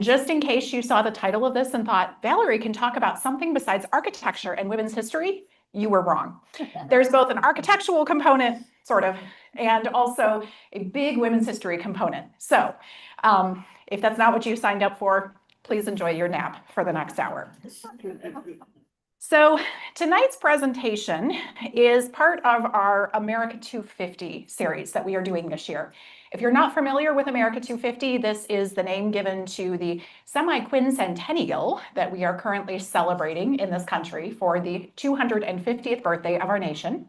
Just in case you saw the title of this and thought, Valerie can talk about something besides architecture and women's history, you were wrong. There's both an architectural component, sort of, and also a big women's history component. So if that's not what you signed up for, please enjoy your nap for the next hour. So tonight's presentation is part of our America 250 series that we are doing this year. If you're not familiar with America 250, this is the name given to the semi-quincentennial that we are currently celebrating in this country for the 250th birthday of our nation.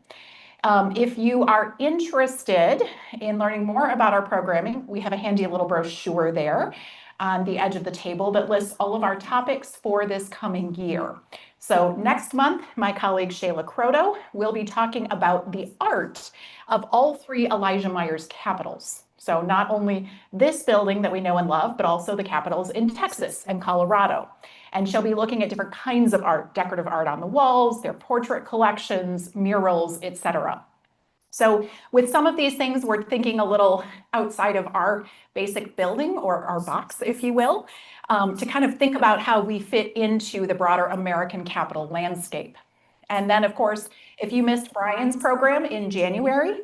If you are interested in learning more about our programming, we have a handy little brochure there on the edge of the table that lists all of our topics for this coming year. So next month, my colleague Shayla Croto will be talking about the art of all three Elijah Myers capitals. So not only this building that we know and love, but also the capitals in Texas and Colorado. And she'll be looking at different kinds of art, decorative art on the walls, their portrait collections, murals, etc. So with some of these things, we're thinking a little outside of our basic building or our box, if you will, to kind of think about how we fit into the broader American capital landscape. And then, of course, if you missed Brian's program in January,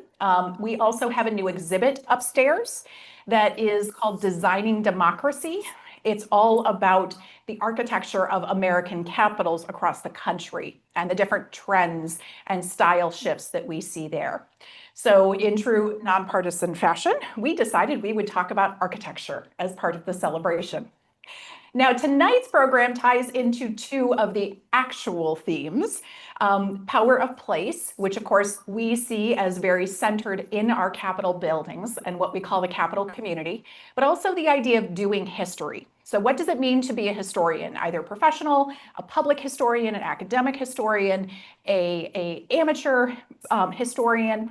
we also have a new exhibit upstairs that is called Designing Democracy. It's all about the architecture of American capitals across the country and the different trends and style shifts that we see there. So in true nonpartisan fashion, we decided we would talk about architecture as part of the celebration. Now, tonight's program ties into two of the actual themes, power of place, which of course we see as very centered in our Capitol buildings and what we call the Capitol community, but also the idea of doing history. So what does it mean to be a historian, either professional, a public historian, an academic historian, a amateur historian?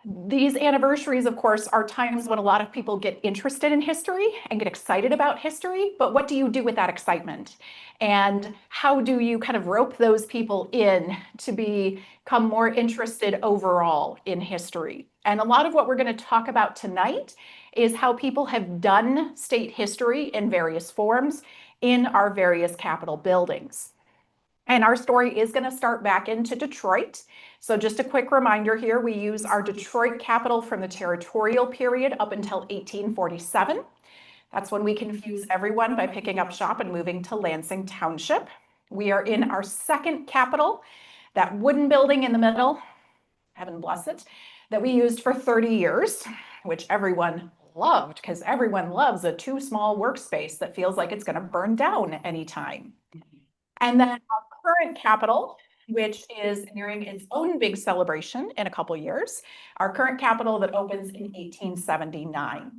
These anniversaries, of course, are times when a lot of people get interested in history and get excited about history, but what do you do with that excitement? And how do you kind of rope those people in to become more interested overall in history? And a lot of what we're going to talk about tonight is how people have done state history in various forms in our various Capitol buildings. And our story is going to start back into Detroit. So just a quick reminder here, we use our Detroit Capitol from the territorial period up until 1847. That's when we confuse everyone by picking up shop and moving to Lansing Township. We are in our second Capitol, that wooden building in the middle, heaven bless it, that we used for 30 years, which everyone loved because everyone loves a too small workspace that feels like it's going to burn down anytime. And then our current Capitol, which is nearing its own big celebration in a couple years, our current Capitol that opens in 1879.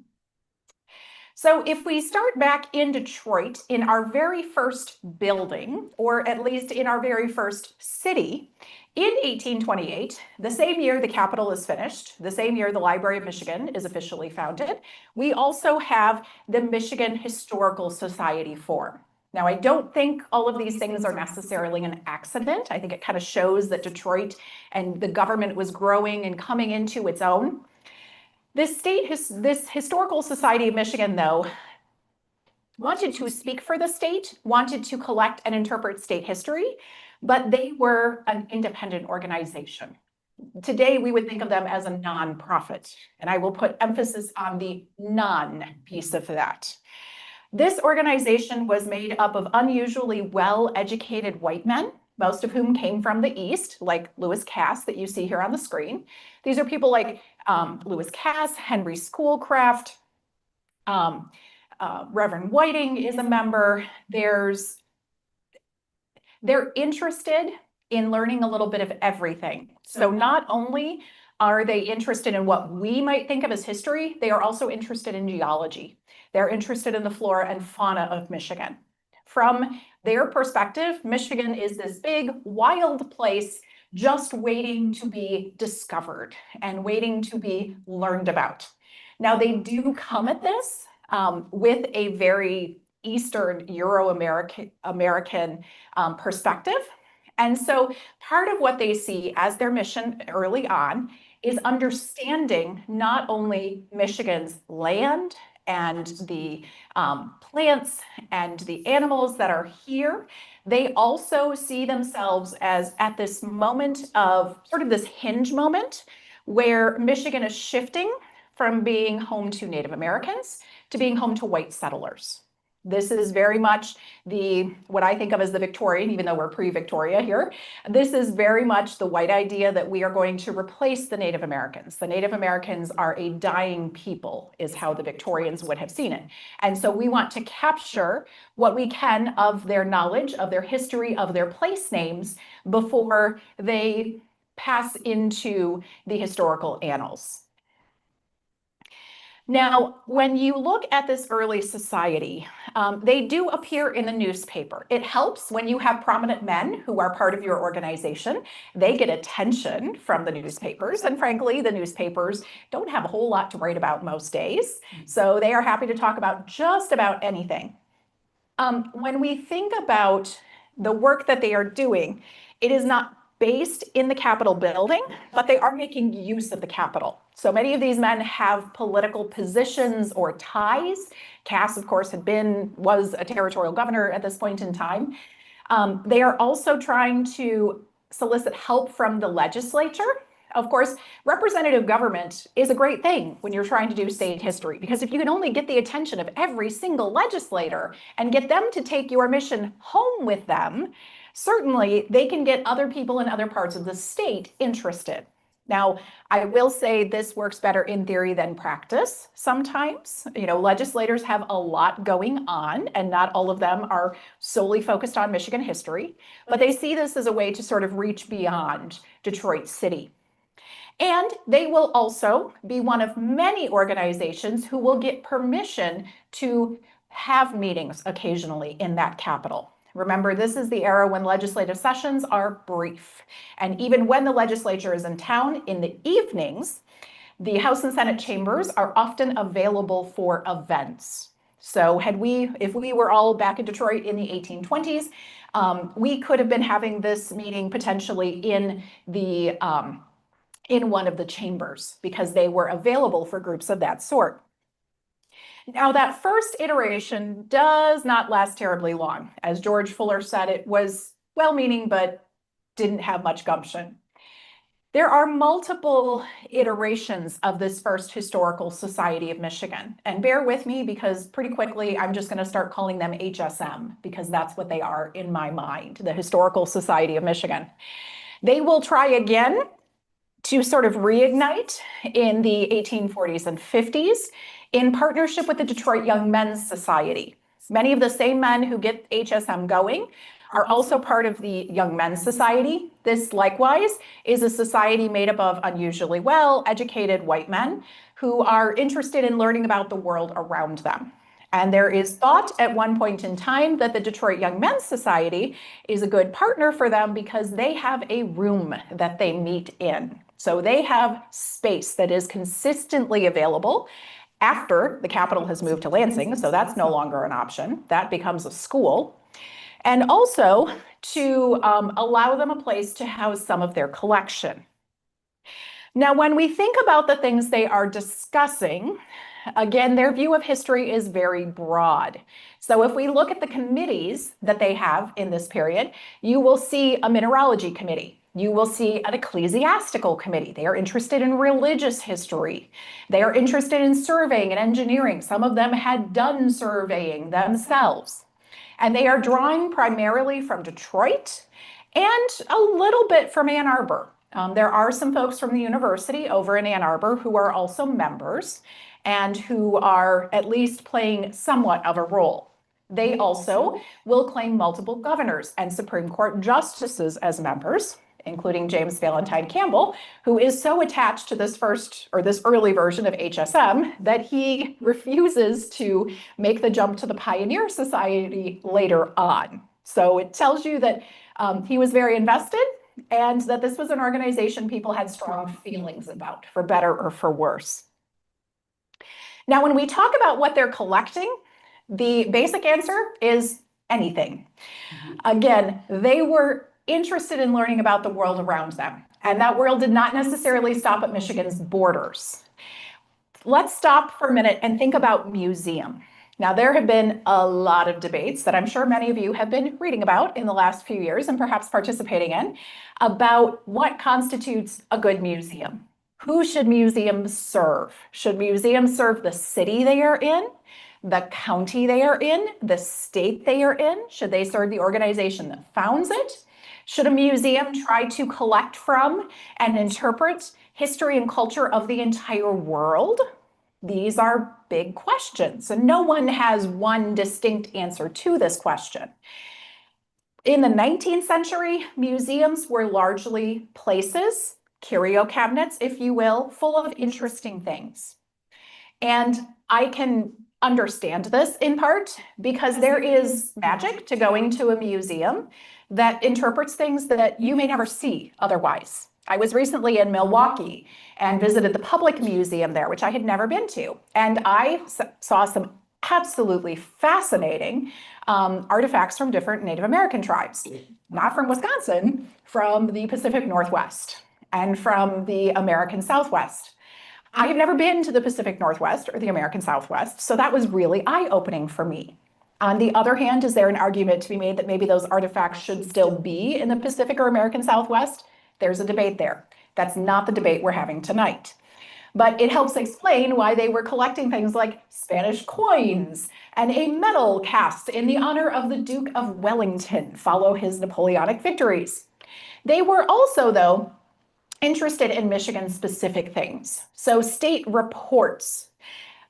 So if we start back in Detroit, in our very first building, or at least in our very first city, in 1828, the same year the Capitol is finished, the same year the Library of Michigan is officially founded, we also have the Michigan Historical Society form. Now, I don't think all of these things are necessarily an accident. I think it kind of shows that Detroit and the government was growing and coming into its own. This Historical Society of Michigan, though, wanted to speak for the state, wanted to collect and interpret state history, but they were an independent organization. Today, we would think of them as a nonprofit, and I will put emphasis on the non piece of that. This organization was made up of unusually well-educated white men, most of whom came from the East, like Lewis Cass that you see here on the screen. These are people like Lewis Cass, Henry Schoolcraft, Reverend Whiting is a member. They're interested in learning a little bit of everything. So not only are they interested in what we might think of as history, they are also interested in geology. They're interested in the flora and fauna of Michigan. From their perspective, Michigan is this big, wild place just waiting to be discovered and waiting to be learned about. Now, they do come at this with a very Eastern Euro-American perspective. And so part of what they see as their mission early on is understanding not only Michigan's land and the plants and the animals that are here, they also see themselves as at this moment of sort of this hinge moment where Michigan is shifting from being home to Native Americans to being home to white settlers. This is very much what I think of as the Victorian, even though we're pre-Victoria here. This is very much the white idea that we are going to replace the Native Americans. The Native Americans are a dying people, is how the Victorians would have seen it. And so we want to capture what we can of their knowledge, of their history, of their place names before they pass into the historical annals. Now, when you look at this early society, they do appear in the newspaper. It helps when you have prominent men who are part of your organization. They get attention from the newspapers, and frankly, the newspapers don't have a whole lot to write about most days, so they are happy to talk about just about anything. When we think about the work that they are doing, it is not based in the Capitol building, but they are making use of the Capitol. So many of these men have political positions or ties. Cass, of course, was a territorial governor at this point in time. They are also trying to solicit help from the legislature. Of course, representative government is a great thing when you're trying to do state history, because if you can only get the attention of every single legislator and get them to take your mission home with them, certainly they can get other people in other parts of the state interested. Now, I will say this works better in theory than practice sometimes. Legislators have a lot going on, and not all of them are solely focused on Michigan history, but they see this as a way to sort of reach beyond Detroit City. And they will also be one of many organizations who will get permission to have meetings occasionally in that Capitol. Remember, this is the era when legislative sessions are brief. And even when the legislature is in town in the evenings, the House and Senate chambers are often available for events. So if we were all back in Detroit in the 1820s, we could have been having this meeting potentially in one of the chambers because they were available for groups of that sort. Now, that first iteration does not last terribly long. As George Fuller said, it was well-meaning, but didn't have much gumption. There are multiple iterations of this first Historical Society of Michigan. And bear with me because pretty quickly, I'm just going to start calling them HSM because that's what they are in my mind, the Historical Society of Michigan. They will try again to sort of reignite in the 1840s and 50s in partnership with the Detroit Young Men's Society. Many of the same men who get HSM going are also part of the Young Men's Society. This likewise is a society made up of unusually well-educated white men who are interested in learning about the world around them. And there is thought at one point in time that the Detroit Young Men's Society is a good partner for them because they have a room that they meet in. So they have space that is consistently available after the Capitol has moved to Lansing, so that's no longer an option. That becomes a school. And also to allow them a place to house some of their collection. Now, when we think about the things they are discussing, again, their view of history is very broad. So if we look at the committees that they have in this period, you will see a mineralogy committee. You will see an ecclesiastical committee. They are interested in religious history. They are interested in surveying and engineering. Some of them had done surveying themselves. And they are drawing primarily from Detroit and a little bit from Ann Arbor. There are some folks from the university over in Ann Arbor who are also members and who are at least playing somewhat of a role. They also will claim multiple governors and Supreme Court justices as members, including James Valentine Campbell, who is so attached to this early version of HSM that he refuses to make the jump to the Pioneer Society later on. So it tells you that he was very invested and that this was an organization people had strong feelings about, for better or for worse. Now, when we talk about what they're collecting, the basic answer is anything. Again, they were interested in learning about the world around them, and that world did not necessarily stop at Michigan's borders. let's stop for a minute and think about museum. Now, there have been a lot of debates that I'm sure many of you have been reading about in the last few years and perhaps participating in about what constitutes a good museum. Who should museums serve? Should museums serve the city they are in, the county they are in, the state they are in? Should they serve the organization that founds it? Should a museum try to collect from and interpret history and culture of the entire world? These are big questions, and no one has one distinct answer to this question. In the 19th century, museums were largely places, curio cabinets, if you will, full of interesting things. And I can understand this in part because there is magic to going to a museum that interprets things that you may never see otherwise. I was recently in Milwaukee and visited the public museum there, which I had never been to. And I saw some absolutely fascinating artifacts from different Native American tribes, not from Wisconsin, from the Pacific Northwest and from the American Southwest. I have never been to the Pacific Northwest or the American Southwest, so that was really eye-opening for me. On the other hand, is there an argument to be made that maybe those artifacts should still be in the Pacific or American Southwest? There's a debate there. That's not the debate we're having tonight. But it helps explain why they were collecting things like Spanish coins and a medal cast in the honor of the Duke of Wellington, follow his Napoleonic victories. They were also, though, interested in Michigan-specific things. So state reports,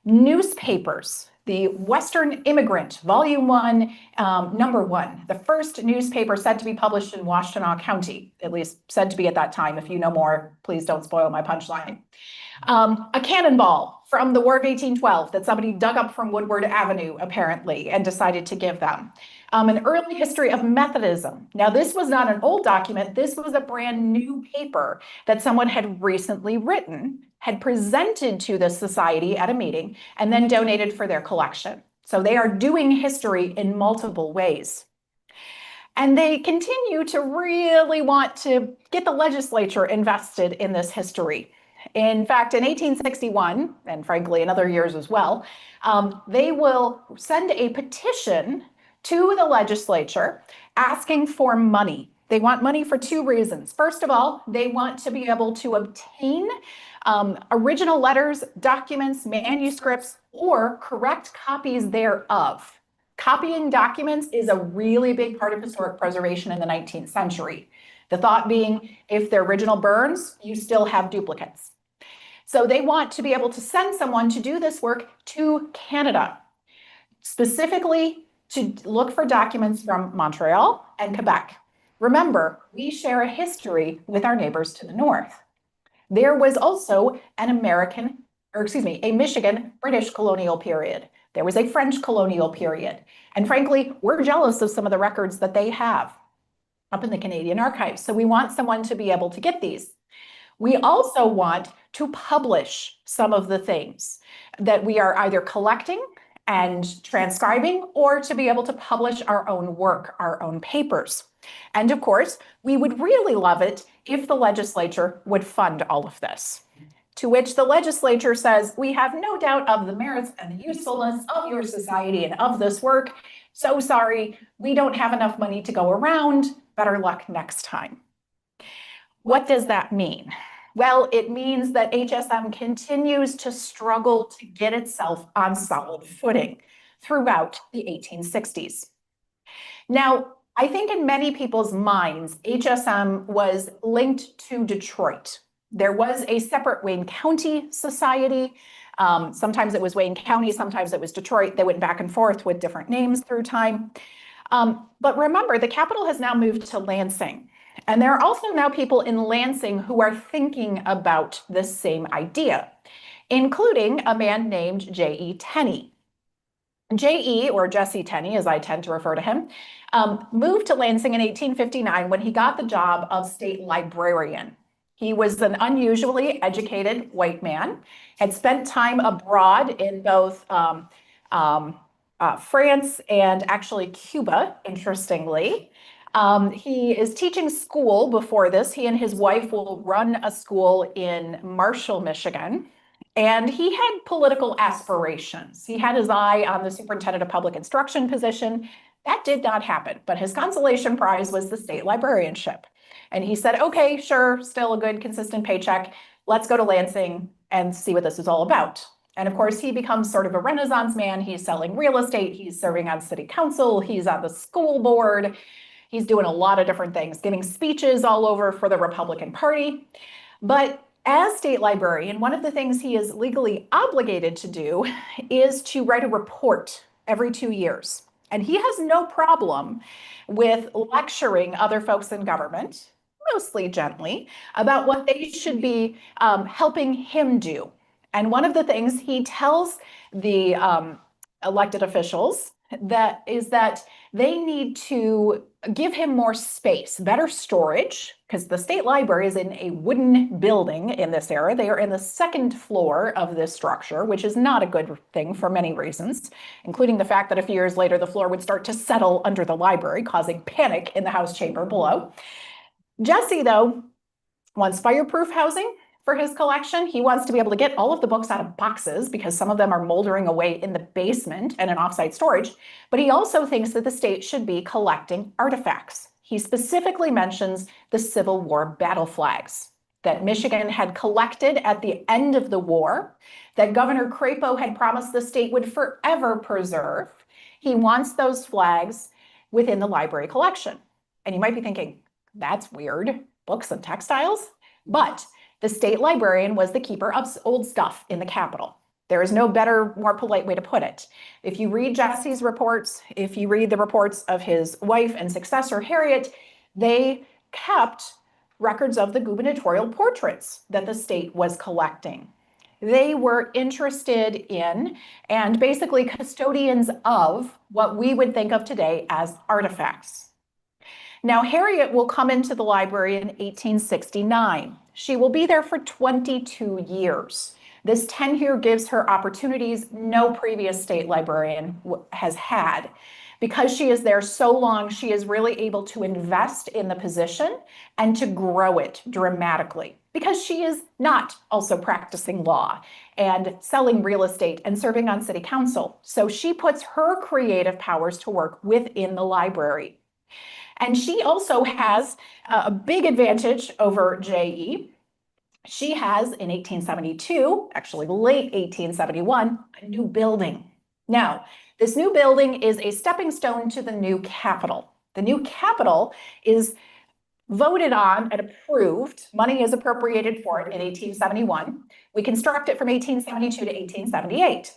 newspapers, the Western Immigrant, Volume 1, Number 1, the first newspaper said to be published in Washtenaw County, at least said to be at that time. If you know more, please don't spoil my punchline. A cannonball from the War of 1812 that somebody dug up from Woodward Avenue, apparently, and decided to give them. An early history of Methodism. Now, this was not an old document. This was a brand new paper that someone had recently written, had presented to the society at a meeting, and then donated for their collection. So they are doing history in multiple ways. And they continue to really want to get the legislature invested in this history. In fact, in 1861, and frankly in other years as well, they will send a petition to the legislature asking for money. They want money for two reasons. First of all, they want to be able to obtain original letters, documents, manuscripts, or correct copies thereof. Copying documents is a really big part of historic preservation in the 19th century. The thought being, if the original burns, you still have duplicates. So they want to be able to send someone to do this work to Canada, specifically to look for documents from Montreal and Quebec. Remember, we share a history with our neighbors to the north. There was also a Michigan British colonial period. There was a French colonial period. And frankly, we're jealous of some of the records that they have up in the Canadian archives. So we want someone to be able to get these. We also want to publish some of the things that we are either collecting and transcribing, or to be able to publish our own work, our own papers. And of course, we would really love it if the legislature would fund all of this. To which the legislature says, we have no doubt of the merits and the usefulness of your society and of this work. So sorry, we don't have enough money to go around. Better luck next time. What does that mean? Well, it means that HSM continues to struggle to get itself on solid footing throughout the 1860s. Now, I think in many people's minds, HSM was linked to Detroit. There was a separate Wayne County Society. Sometimes it was Wayne County, sometimes it was Detroit. They went back and forth with different names through time. But remember, the capital has now moved to Lansing. And there are also now people in Lansing who are thinking about this same idea, including a man named J.E. Tenney. J.E., or Jesse Tenney, as I tend to refer to him, moved to Lansing in 1859 when he got the job of state librarian. He was an unusually educated white man, had spent time abroad in both France and actually Cuba, interestingly. He is teaching school before this. He and his wife will run a school in Marshall, Michigan. And he had political aspirations. He had his eye on the superintendent of public instruction position. That did not happen, but his consolation prize was the state librarianship. And he said, okay, sure, still a good, consistent paycheck. Let's go to Lansing and see what this is all about. And of course, he becomes sort of a Renaissance man. He's selling real estate. He's serving on city council. He's on the school board. He's doing a lot of different things, giving speeches all over for the Republican Party. But as state librarian, one of the things he is legally obligated to do is to write a report every 2 years. And he has no problem with lecturing other folks in government, mostly gently, about what they should be helping him do. And one of the things he tells the elected officials that they need to give him more space, better storage, because the state library is in a wooden building in this era. They are in the second floor of this structure, which is not a good thing for many reasons, including the fact that a few years later, the floor would start to settle under the library, causing panic in the House chamber below. Jesse, though, wants fireproof housing for his collection. He wants to be able to get all of the books out of boxes because some of them are moldering away in the basement and in offsite storage. But he also thinks that the state should be collecting artifacts. He specifically mentions the Civil War battle flags that Michigan had collected at the end of the war, that Governor Crapo had promised the state would forever preserve. He wants those flags within the library collection. And you might be thinking, that's weird, books and textiles? But the state librarian was the keeper of old stuff in the Capitol. There is no better, more polite way to put it. If you read Jesse's reports, if you read the reports of his wife and successor, Harriet, they kept records of the gubernatorial portraits that the state was collecting. They were interested in and basically custodians of what we would think of today as artifacts. Now, Harriet will come into the library in 1869. She will be there for 22 years. This tenure gives her opportunities no previous state librarian has had. Because she is there so long, she is really able to invest in the position and to grow it dramatically. Because she is not also practicing law and selling real estate and serving on city council. So she puts her creative powers to work within the library. And she also has a big advantage over J.E. She has, in 1872, actually late 1871, a new building. Now, this new building is a stepping stone to the new Capitol. The new Capitol is voted on and approved. Money is appropriated for it in 1871. We construct it from 1872 to 1878.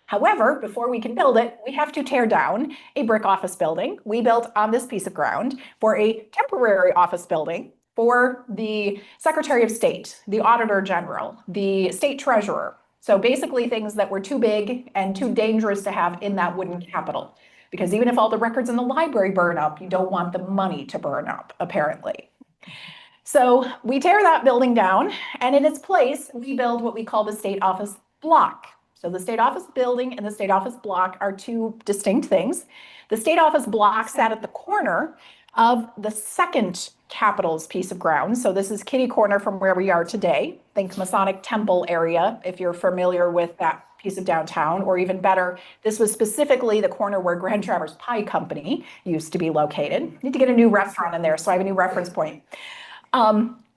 However, before we can build it, we have to tear down a brick office building we built on this piece of ground for a temporary office building for the Secretary of State, the Auditor General, the State Treasurer. So basically things that were too big and too dangerous to have in that wooden Capitol. Because even if all the records in the library burn up, you don't want the money to burn up, apparently. So we tear that building down, and in its place, we build what we call the State Office Block. So the State Office building and the State Office block are two distinct things. The State Office block sat at the corner of the second Capitol's piece of ground. So this is kitty corner from where we are today. Think Masonic Temple area, if you're familiar with that piece of downtown, or even better, this was specifically the corner where Grand Traverse Pie Company used to be located. Need to get a new restaurant in there, so I have a new reference point.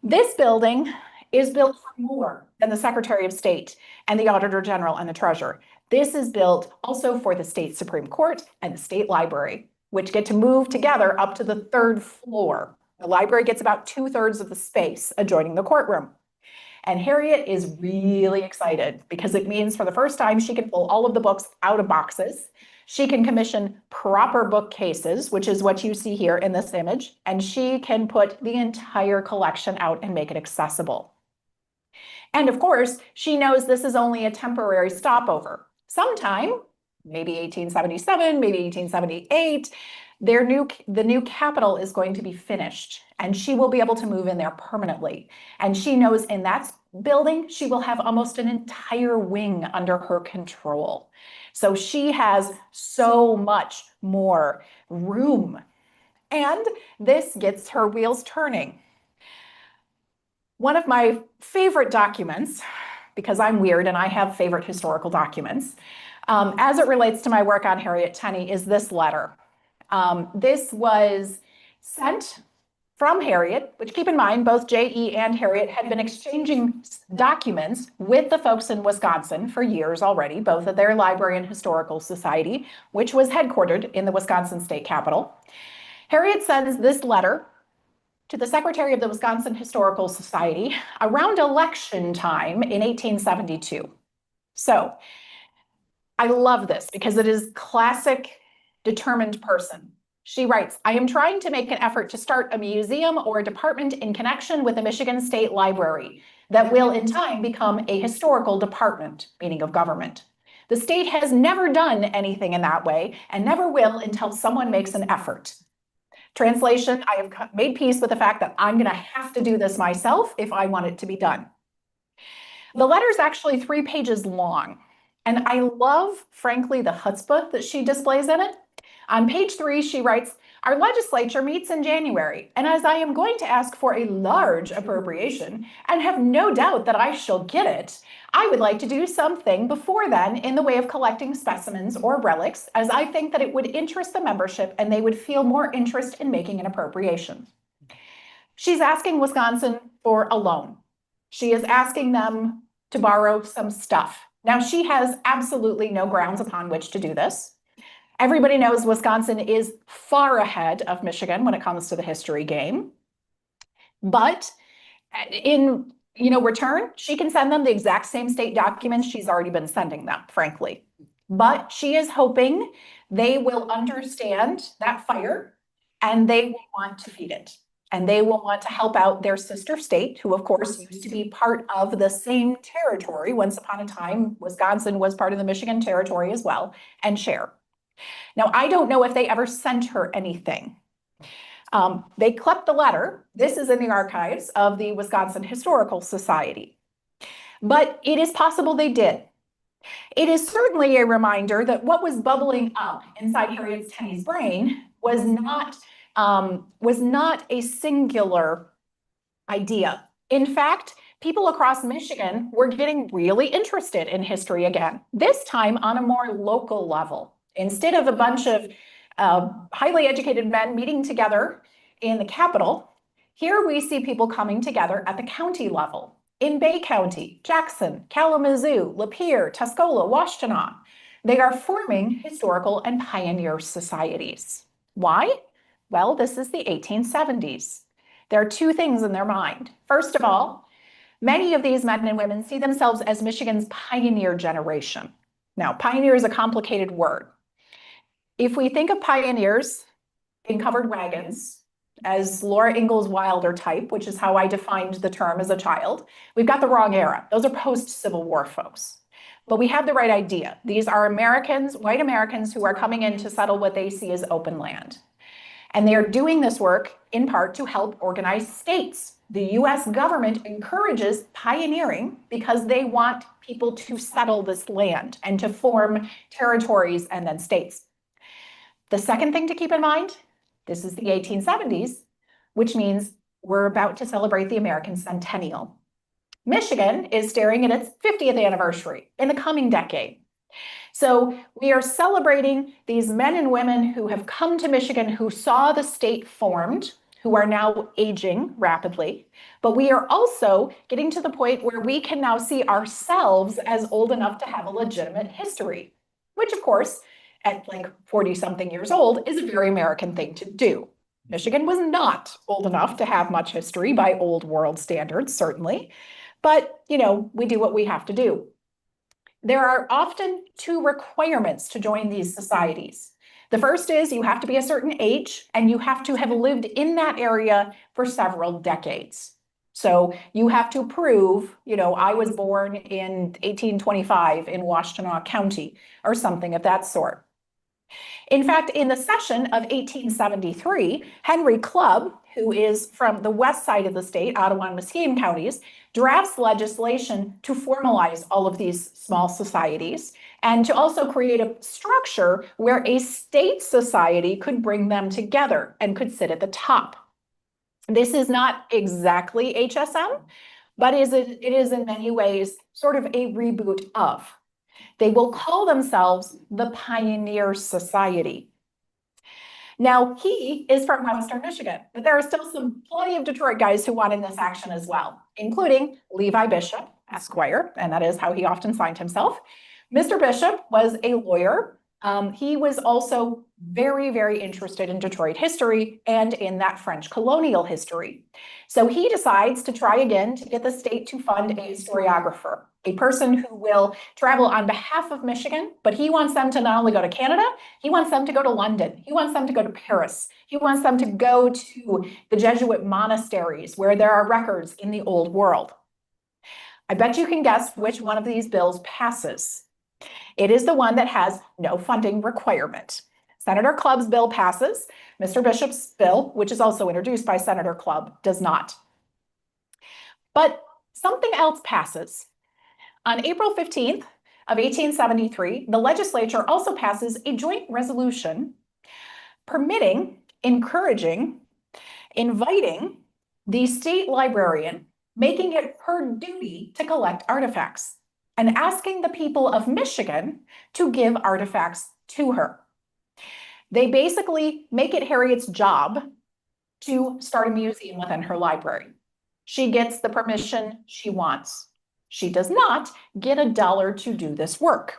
This building is built for more than the Secretary of State and the Auditor General and the Treasurer. This is built also for the State Supreme Court and the State Library, which get to move together up to the third floor. The library gets about 2/3 of the space adjoining the courtroom. And Harriet is really excited because it means for the first time she can pull all of the books out of boxes. She can commission proper bookcases, which is what you see here in this image, and she can put the entire collection out and make it accessible. And of course, she knows this is only a temporary stopover. Sometime, maybe 1877, maybe 1878, the new Capitol is going to be finished, and she will be able to move in there permanently. And she knows in that building, she will have almost an entire wing under her control. So she has so much more room. And this gets her wheels turning. One of my favorite documents because I'm weird and I have favorite historical documents, as it relates to my work on Harriet Tenney, is this letter. This was sent from Harriet, which, keep in mind, both J.E. and Harriet had been exchanging documents with the folks in Wisconsin for years already, both at their Library and Historical Society, which was headquartered in the Wisconsin State Capitol. Harriet sends this letter to the Secretary of the Wisconsin Historical Society around election time in 1872. So I love this because it is classic determined person. She writes, I am trying to make an effort to start a museum or a department in connection with the Michigan State Library that will in time become a historical department, meaning of government. The state has never done anything in that way and never will until someone makes an effort. Translation, I have made peace with the fact that I'm going to have to do this myself if I want it to be done. The letter is actually 3 pages long, and I love, frankly, the chutzpah that she displays in it. On page 3, she writes, our legislature meets in January, and as I am going to ask for a large appropriation and have no doubt that I shall get it, I would like to do something before then in the way of collecting specimens or relics, as I think that it would interest the membership and they would feel more interest in making an appropriation. She's asking Wisconsin for a loan. She is asking them to borrow some stuff. Now, she has absolutely no grounds upon which to do this. Everybody knows Wisconsin is far ahead of Michigan when it comes to the history game. But in return, she can send them the exact same state documents she's already been sending them, frankly. But she is hoping they will understand that fire and they will want to feed it. And they will want to help out their sister state, who of course used to be part of the same territory. Once upon a time, Wisconsin was part of the Michigan territory as well, and share. Now, I don't know if they ever sent her anything. They clipped the letter. This is in the archives of the Wisconsin Historical Society. But it is possible they did. It is certainly a reminder that what was bubbling up inside Harriet Tenney's brain was not a singular idea. In fact, people across Michigan were getting really interested in history again, this time on a more local level. Instead of a bunch of highly educated men meeting together in the capital, here we see people coming together at the county level. In Bay County, Jackson, Kalamazoo, Lapeer, Tuscola, Washtenaw, they are forming historical and pioneer societies. Why? Well, this is the 1870s. There are 2 things in their mind. First of all, many of these men and women see themselves as Michigan's pioneer generation. Now, pioneer is a complicated word. If we think of pioneers in covered wagons as Laura Ingalls Wilder type, which is how I defined the term as a child, we've got the wrong era. Those are post-Civil War folks. But we have the right idea. These are Americans, white Americans, who are coming in to settle what they see as open land. And they are doing this work in part to help organize states. The US government encourages pioneering because they want people to settle this land and to form territories and then states. The second thing to keep in mind, this is the 1870s, which means we're about to celebrate the American centennial. Michigan is staring at its 50th anniversary in the coming decade. So we are celebrating these men and women who have come to Michigan, who saw the state formed, who are now aging rapidly. But we are also getting to the point where we can now see ourselves as old enough to have a legitimate history, which of course, at like 40-something years old, is a very American thing to do. Michigan was not old enough to have much history by old world standards, certainly. But, we do what we have to do. There are often 2 requirements to join these societies. The first is you have to be a certain age and you have to have lived in that area for several decades. So you have to prove, I was born in 1825 in Washtenaw County or something of that sort. In fact, in the session of 1873, Henry Clubb, who is from the west side of the state, Ottawa and Muskegon counties, drafts legislation to formalize all of these small societies and to also create a structure where a state society could bring them together and could sit at the top. This is not exactly HSM, but it is in many ways sort of a reboot of. They will call themselves the Pioneer Society. Now, he is from Western Michigan, but there are still plenty of Detroit guys who want in this action as well, including Levi Bishop, Esquire, and that is how he often signed himself. Mr. Bishop was a lawyer. He was also very, very interested in Detroit history and in that French colonial history. So he decides to try again to get the state to fund a historiographer, a person who will travel on behalf of Michigan, but he wants them to not only go to Canada, he wants them to go to London, he wants them to go to Paris, he wants them to go to the Jesuit monasteries where there are records in the old world. I bet you can guess which one of these bills passes. It is the one that has no funding requirement. Senator Clubb's bill passes. Mr. Bishop's bill, which is also introduced by Senator Clubb, does not. But something else passes. On April 15th of 1873, the legislature also passes a joint resolution permitting, encouraging, inviting the state librarian, making it her duty to collect artifacts, and asking the people of Michigan to give artifacts to her. They basically make it Harriet's job to start a museum within her library. She gets the permission she wants. She does not get $1 to do this work.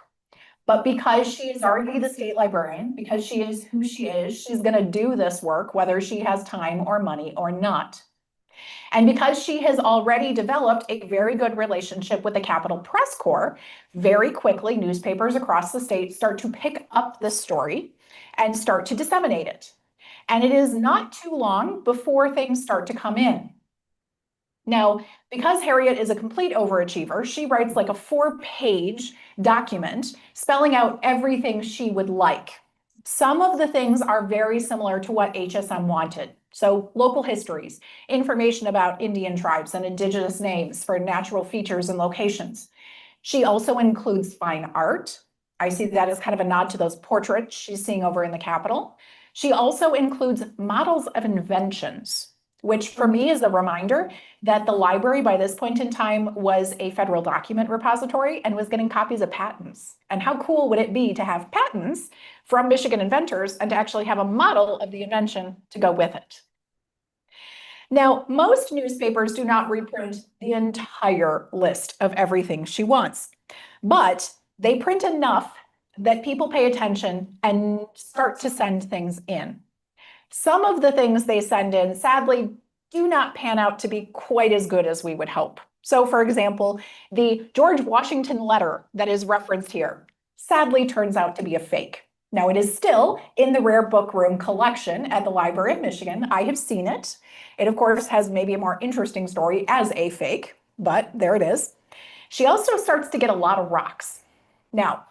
But because she is already the state librarian, because she is who she is, she's going to do this work whether she has time or money or not. And because she has already developed a very good relationship with the Capitol Press Corps, very quickly newspapers across the state start to pick up this story and start to disseminate it. And it is not too long before things start to come in. Now, because Harriet is a complete overachiever, she writes like a 4-page document spelling out everything she would like. Some of the things are very similar to what HSM wanted. So local histories, information about Indian tribes and indigenous names for natural features and locations. She also includes fine art. I see that as kind of a nod to those portraits she's seeing over in the Capitol. She also includes models of inventions, which for me is a reminder that the library by this point in time was a federal document repository and was getting copies of patents. And how cool would it be to have patents from Michigan inventors and to actually have a model of the invention to go with it? Now, most newspapers do not reprint the entire list of everything she wants, but they print enough that people pay attention and start to send things in. Some of the things they send in, sadly, do not pan out to be quite as good as we would hope. So, for example, the George Washington letter that is referenced here sadly turns out to be a fake. Now, it is still in the Rare Book Room collection at the Library of Michigan. I have seen it. It, of course, has maybe a more interesting story as a fake, but there it is. She also starts to get a lot of rocks. Now,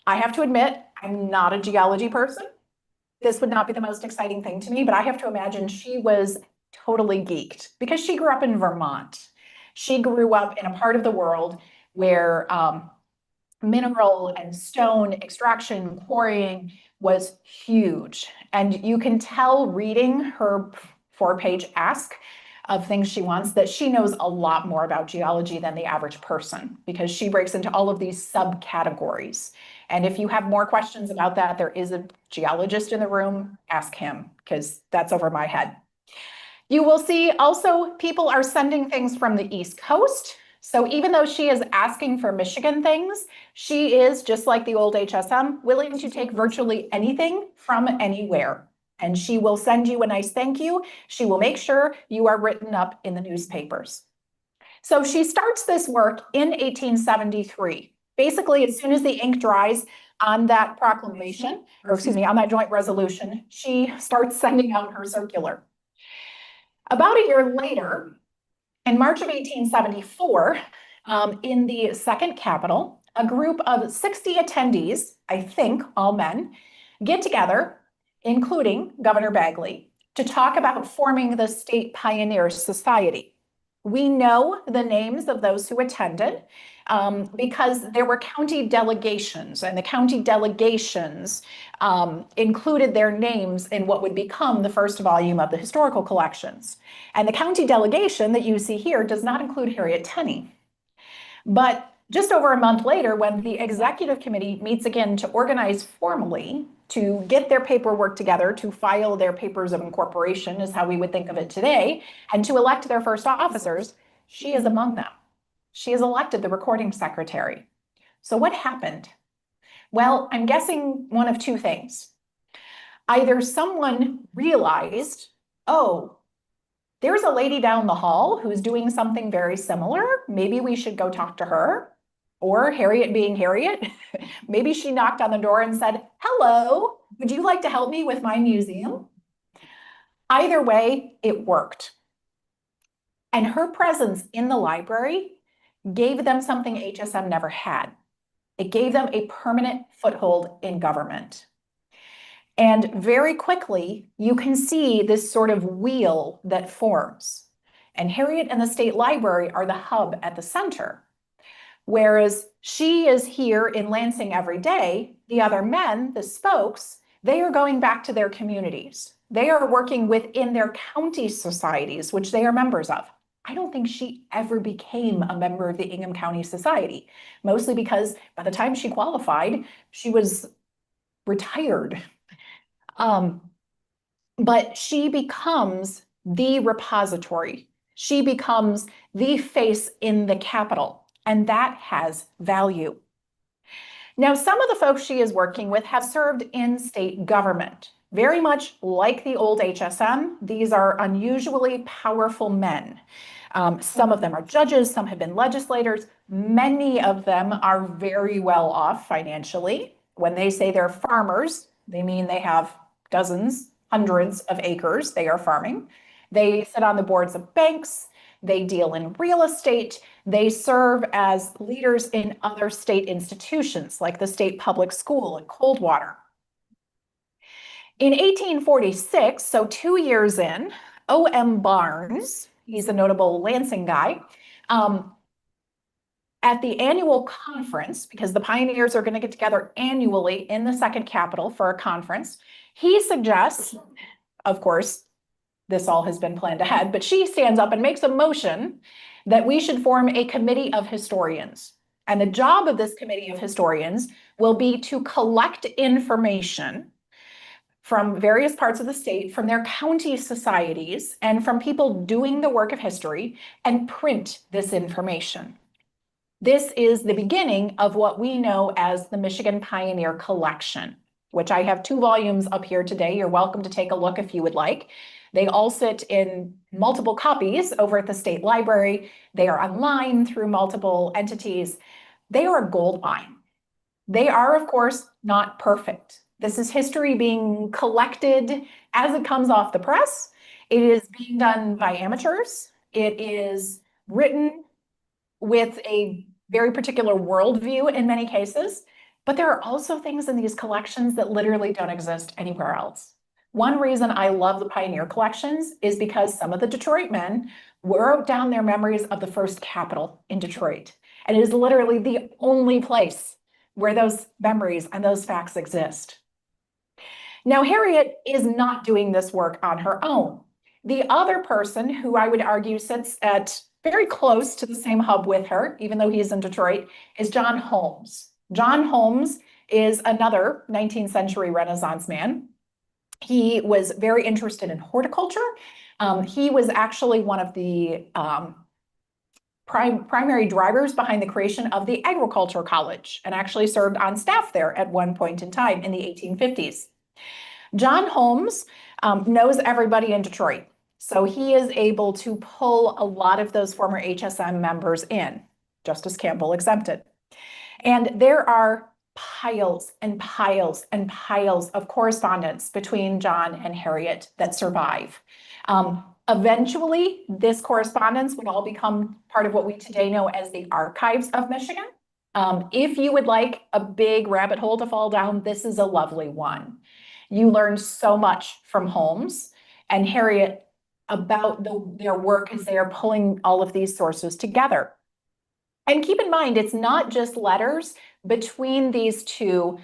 I have to admit, I'm not a geology person. This would not be the most exciting thing to me, but I have to imagine she was totally geeked because she grew up in Vermont. She grew up in a part of the world where mineral and stone extraction, quarrying was huge. And you can tell reading her 4-page ask of things she wants that she knows a lot more about geology than the average person because she breaks into all of these subcategories. And if you have more questions about that, there is a geologist in the room, ask him because that's over my head. You will see also people are sending things from the East Coast. So even though she is asking for Michigan things, she is, just like the old HSM, willing to take virtually anything from anywhere. And she will send you a nice thank you. She will make sure you are written up in the newspapers. So she starts this work in 1873. Basically, as soon as the ink dries on that proclamation, or excuse me, on that joint resolution, she starts sending out her circular. About a year later, in March of 1874, in the Second Capitol, a group of 60 attendees, I think all men, get together, including Governor Bagley, to talk about forming the State Pioneer Society. We know the names of those who attended because there were county delegations, and the county delegations included their names in what would become the first volume of the historical collections. And the county delegation that you see here does not include Harriet Tenney. But just over a month later, when the executive committee meets again to organize formally, to get their paperwork together, to file their papers of incorporation, is how we would think of it today, and to elect their first officers, she is among them. She is elected the recording secretary. So what happened? Well, I'm guessing one of two things. Either someone realized, oh, there's a lady down the hall who's doing something very similar. Maybe we should go talk to her. Or Harriet being Harriet, maybe she knocked on the door and said, hello, would you like to help me with my museum? Either way, it worked. And her presence in the library gave them something HSM never had. It gave them a permanent foothold in government. And very quickly, you can see this sort of wheel that forms. And Harriet and the State Library are the hub at the center. Whereas she is here in Lansing every day, the other men, the spokes, they are going back to their communities. They are working within their county societies, which they are members of. I don't think she ever became a member of the Ingham County Society, mostly because by the time she qualified, she was retired. But she becomes the repository. She becomes the face in the Capitol. And that has value. Now, some of the folks she is working with have served in state government. Very much like the old HSM, these are unusually powerful men. Some of them are judges, some have been legislators. Many of them are very well off financially. When they say they're farmers, they mean they have dozens, hundreds of acres they are farming. They sit on the boards of banks. They deal in real estate. They serve as leaders in other state institutions like the State Public School in Coldwater. In 1846, so 2 years in, O.M. Barnes, he's a notable Lansing guy, at the annual conference, because the pioneers are going to get together annually in the second Capitol for a conference, he suggests, of course, this all has been planned ahead, but she stands up and makes a motion that we should form a committee of historians. And the job of this committee of historians will be to collect information from various parts of the state, from their county societies, and from people doing the work of history, and print this information. This is the beginning of what we know as the Michigan Pioneer Collection, which I have 2 volumes up here today. You're welcome to take a look if you would like. They all sit in multiple copies over at the State Library. They are online through multiple entities. They are a gold mine. They are, of course, not perfect. This is history being collected as it comes off the press. It is being done by amateurs. It is written with a very particular worldview in many cases, but there are also things in these collections that literally don't exist anywhere else. One reason I love the Pioneer collections is because some of the Detroit men wrote down their memories of the first Capitol in Detroit. And it is literally the only place where those memories and those facts exist. Now, Harriet is not doing this work on her own. The other person who I would argue sits at very close to the same hub with her, even though he's in Detroit, is John Holmes. John Holmes is another 19th century Renaissance man. He was very interested in horticulture. He was actually one of the primary drivers behind the creation of the Agricultural College and actually served on staff there at one point in time in the 1850s. John Holmes knows everybody in Detroit, so he is able to pull a lot of those former HSM members in, Justice Campbell exempted. And there are piles and piles and piles of correspondence between John and Harriet that survive. Eventually, this correspondence would all become part of what we today know as the Archives of Michigan. If you would like a big rabbit hole to fall down, this is a lovely one. You learn so much from Holmes, and Harriet about their work as they are pulling all of these sources together. And keep in mind, it's not just letters between these two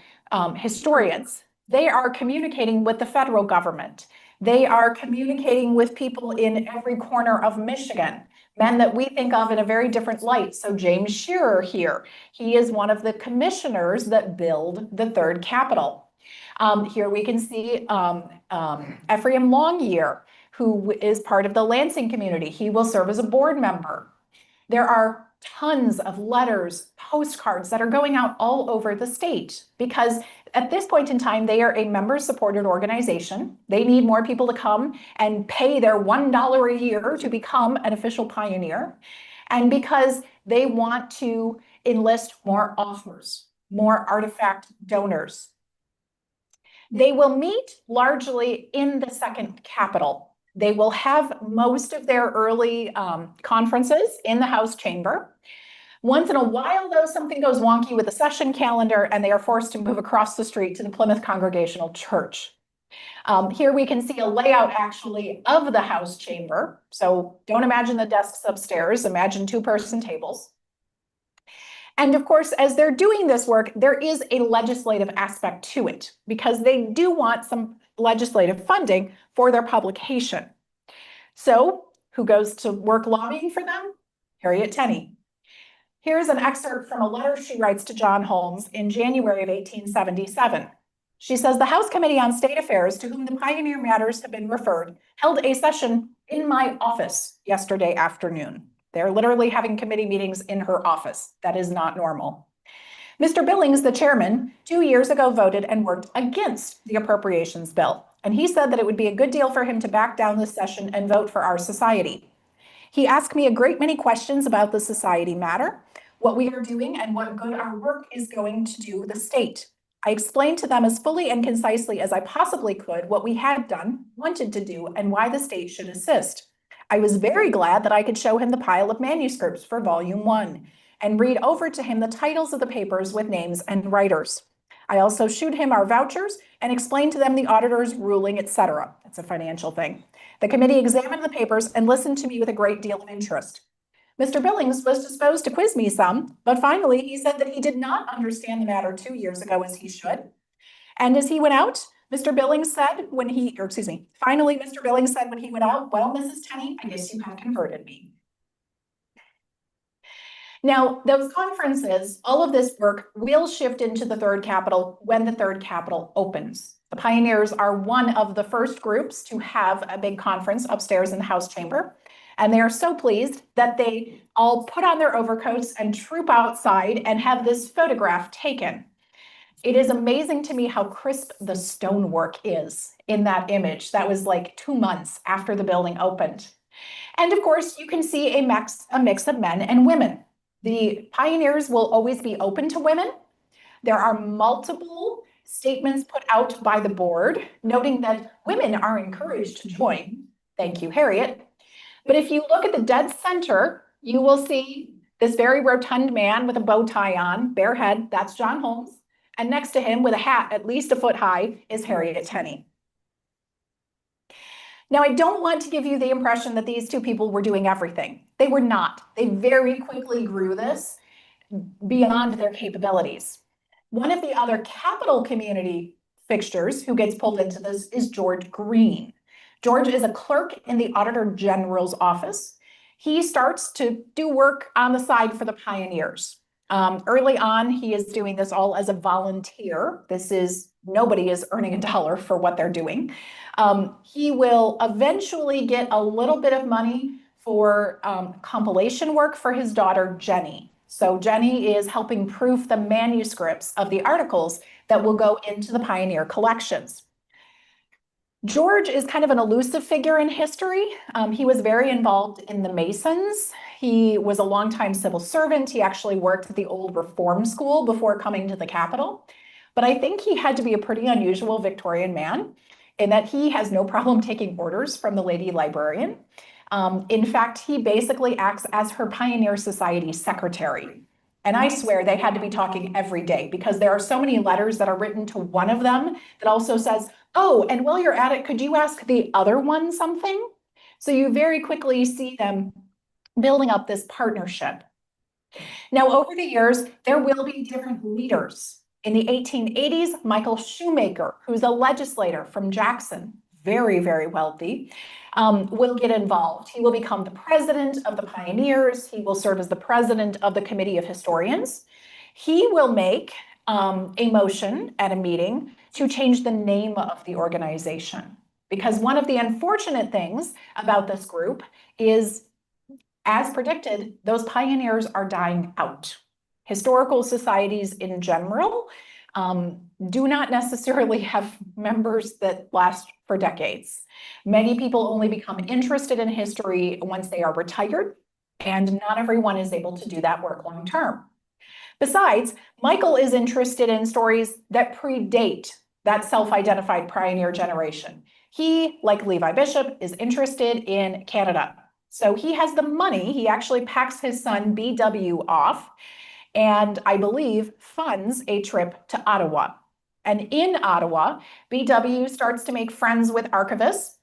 historians. They are communicating with the federal government. They are communicating with people in every corner of Michigan, men that we think of in a very different light. So James Shearer here, he is one of the commissioners that build the third Capitol. Here we can see Ephraim Longyear, who is part of the Lansing community. He will serve as a board member. There are tons of letters, postcards that are going out all over the state because at this point in time, they are a member-supported organization. They need more people to come and pay their $1 a year to become an official pioneer. And because they want to enlist more authors, more artifact donors. They will meet largely in the second Capitol. They will have most of their early conferences in the House chamber. Once in a while, though, something goes wonky with the session calendar and they are forced to move across the street to the Plymouth Congregational Church. Here we can see a layout actually of the House chamber. So don't imagine the desks upstairs, imagine two-person tables. And of course, as they're doing this work, there is a legislative aspect to it because they do want some legislative funding for their publication. So who goes to work lobbying for them? Harriet Tenney. Here's an excerpt from a letter she writes to John Holmes in January of 1877. She says, the House Committee on State Affairs, to whom the pioneer matters have been referred, held a session in my office yesterday afternoon. They're literally having committee meetings in her office. That is not normal. Mr. Billings, the chairman, 2 years ago voted and worked against the appropriations bill. And he said that it would be a good deal for him to back down this session and vote for our society. He asked me a great many questions about the society matter, what we are doing, and what good our work is going to do the state. I explained to them as fully and concisely as I possibly could what we had done, wanted to do, and why the state should assist. I was very glad that I could show him the pile of manuscripts for Volume 1 and read over to him the titles of the papers with names and writers. I also showed him our vouchers and explained to them the auditor's ruling, etc. It's a financial thing. The committee examined the papers and listened to me with a great deal of interest. Mr. Billings was disposed to quiz me some, but finally he said that he did not understand the matter 2 years ago as he should. And as he went out, Mr. Billings said finally Mr. Billings said when he went out, well, Mrs. Tenney, I guess you have converted me. Now, those conferences, all of this work will shift into the third Capitol when the third Capitol opens. The pioneers are one of the first groups to have a big conference upstairs in the House chamber. And they are so pleased that they all put on their overcoats and troop outside and have this photograph taken. It is amazing to me how crisp the stonework is in that image. That was like 2 months after the building opened. And of course, you can see a mix of men and women. The pioneers will always be open to women. There are multiple statements put out by the board, noting that women are encouraged to join. Thank you, Harriet. But if you look at the dead center, you will see this very rotund man with a bow tie on, bare head, that's John Holmes. And next to him with a hat at least a foot high is Harriet Tenney. Now, I don't want to give you the impression that these two people were doing everything. They were not. They very quickly grew this beyond their capabilities. One of the other Capitol community fixtures who gets pulled into this is George Green. George is a clerk in the Auditor General's office. He starts to do work on the side for the pioneers. Early on, he is doing this all as a volunteer. Nobody is earning a dollar for what they're doing. He will eventually get a little bit of money for compilation work for his daughter, Jenny. So Jenny is helping proof the manuscripts of the articles that will go into the pioneer collections. George is kind of an elusive figure in history. He was very involved in the Masons. He was a longtime civil servant. He actually worked at the old Reform School before coming to the Capitol. But I think he had to be a pretty unusual Victorian man in that he has no problem taking orders from the lady librarian. In fact, he basically acts as her Pioneer Society secretary. And I swear they had to be talking every day because there are so many letters that are written to one of them that also says, oh, and while you're at it, could you ask the other one something? So you very quickly see them building up this partnership. Now, over the years, there will be different leaders. In the 1880s, Michael Shoemaker, who's a legislator from Jackson, very, very wealthy, will get involved. He will become the president of the Pioneers. He will serve as the president of the Committee of Historians. He will make a motion at a meeting to change the name of the organization. Because one of the unfortunate things about this group is, as predicted, those pioneers are dying out. Historical societies in general do not necessarily have members that last for decades. Many people only become interested in history once they are retired, and not everyone is able to do that work long term. Besides, Michael is interested in stories that predate that self-identified pioneer generation. He, like Levi Bishop, is interested in Canada. So he has the money. He actually packs his son BW off and, I believe, funds a trip to Ottawa. And in Ottawa, BW starts to make friends with archivists,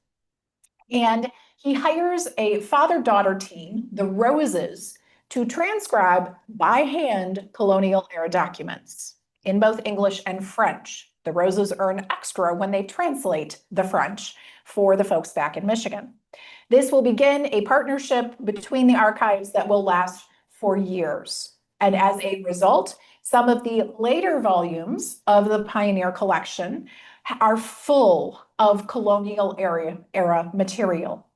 and he hires a father-daughter team, the Roses, to transcribe by hand colonial era documents in both English and French. The Roses earn extra when they translate the French for the folks back in Michigan. This will begin a partnership between the archives that will last for years. And as a result, some of the later volumes of the Pioneer collection are full of colonial era material.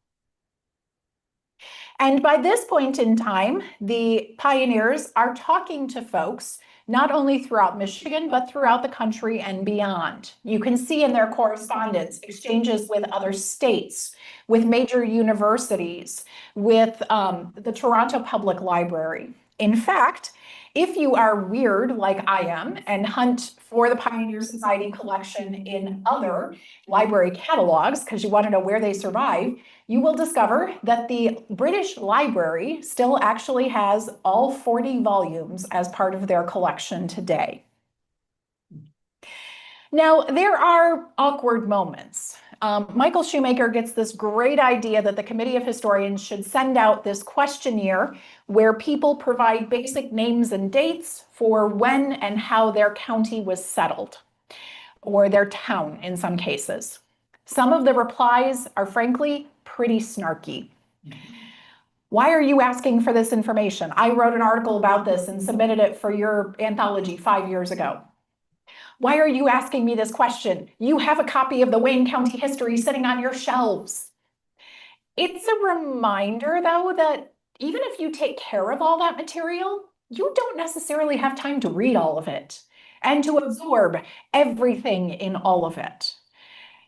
And by this point in time, the pioneers are talking to folks not only throughout Michigan, but throughout the country and beyond. You can see in their correspondence exchanges with other states, with major universities, with the Toronto Public Library. In fact, if you are weird like I am and hunt for the Pioneer Society collection in other library catalogs, because you want to know where they survive, you will discover that the British Library still actually has all 40 volumes as part of their collection today. Now, there are awkward moments. Michael Shoemaker gets this great idea that the Committee of Historians should send out this questionnaire where people provide basic names and dates for when and how their county was settled, or their town in some cases. Some of the replies are frankly pretty snarky. Why are you asking for this information? I wrote an article about this and submitted it for your anthology 5 years ago. Why are you asking me this question? You have a copy of the Wayne County history sitting on your shelves. It's a reminder, though, that even if you take care of all that material, you don't necessarily have time to read all of it and to absorb everything in all of it.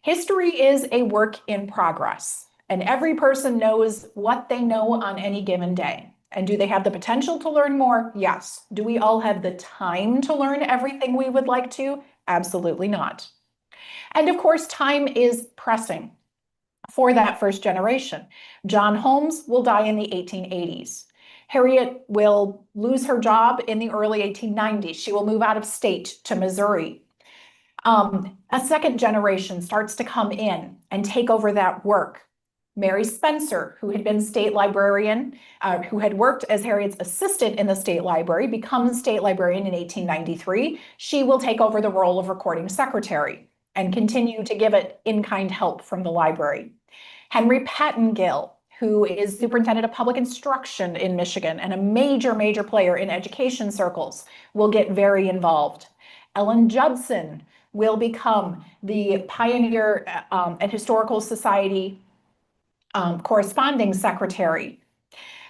History is a work in progress, and every person knows what they know on any given day. And do they have the potential to learn more? Yes. Do we all have the time to learn everything we would like to? Absolutely not. And of course, time is pressing for that first generation. John Holmes will die in the 1880s. Harriet will lose her job in the early 1890s. She will move out of state to Missouri. A second generation starts to come in and take over that work. Mary Spencer, who had been state librarian, who had worked as Harriet's assistant in the state library, becomes state librarian in 1893. She will take over the role of recording secretary and continue to give it in-kind help from the library. Henry Pattengill, who is superintendent of public instruction in Michigan and a major, major player in education circles, will get very involved. Ellen Judson will become the Pioneer and Historical Society corresponding secretary.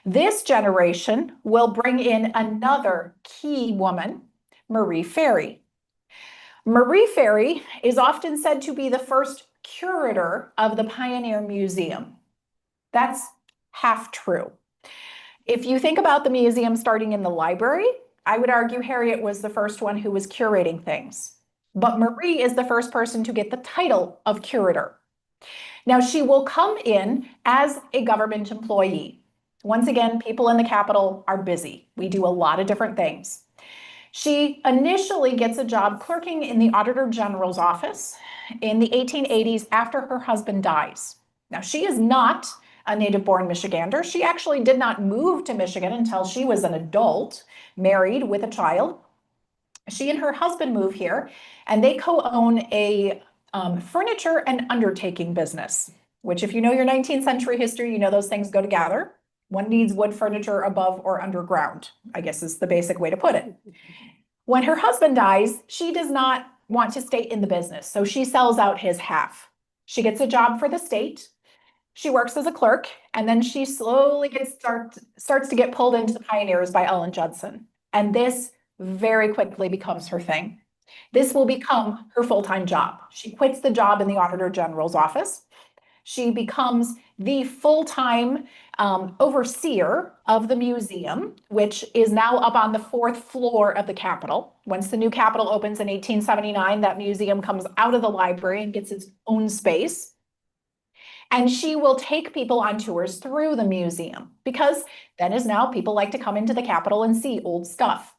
This generation will bring in another key woman, Marie Ferry. Marie Ferry is often said to be the first curator of the Pioneer Museum. That's half true. If you think about the museum starting in the library, I would argue Harriet was the first one who was curating things. But Marie is the first person to get the title of curator. Now, she will come in as a government employee. Once again, people in the Capitol are busy. We do a lot of different things. She initially gets a job clerking in the Auditor General's office in the 1880s after her husband dies. Now, she is not a native-born Michigander. She actually did not move to Michigan until she was an adult, married with a child. She and her husband move here, and they co-own a furniture and undertaking business, which if you know your 19th century history, you know those things go together. One needs wood furniture above or underground, I guess is the basic way to put it. When her husband dies, she does not want to stay in the business, so she sells out his half. She gets a job for the state. She works as a clerk, and then she slowly starts to get pulled into the Pioneers by Ellen Judson. And this very quickly becomes her thing. This will become her full-time job. She quits the job in the Auditor General's office. She becomes the full-time overseer of the museum, which is now up on the 4th floor of the Capitol. Once the new Capitol opens in 1879, that museum comes out of the library and gets its own space. And she will take people on tours through the museum because then as now people like to come into the Capitol and see old stuff.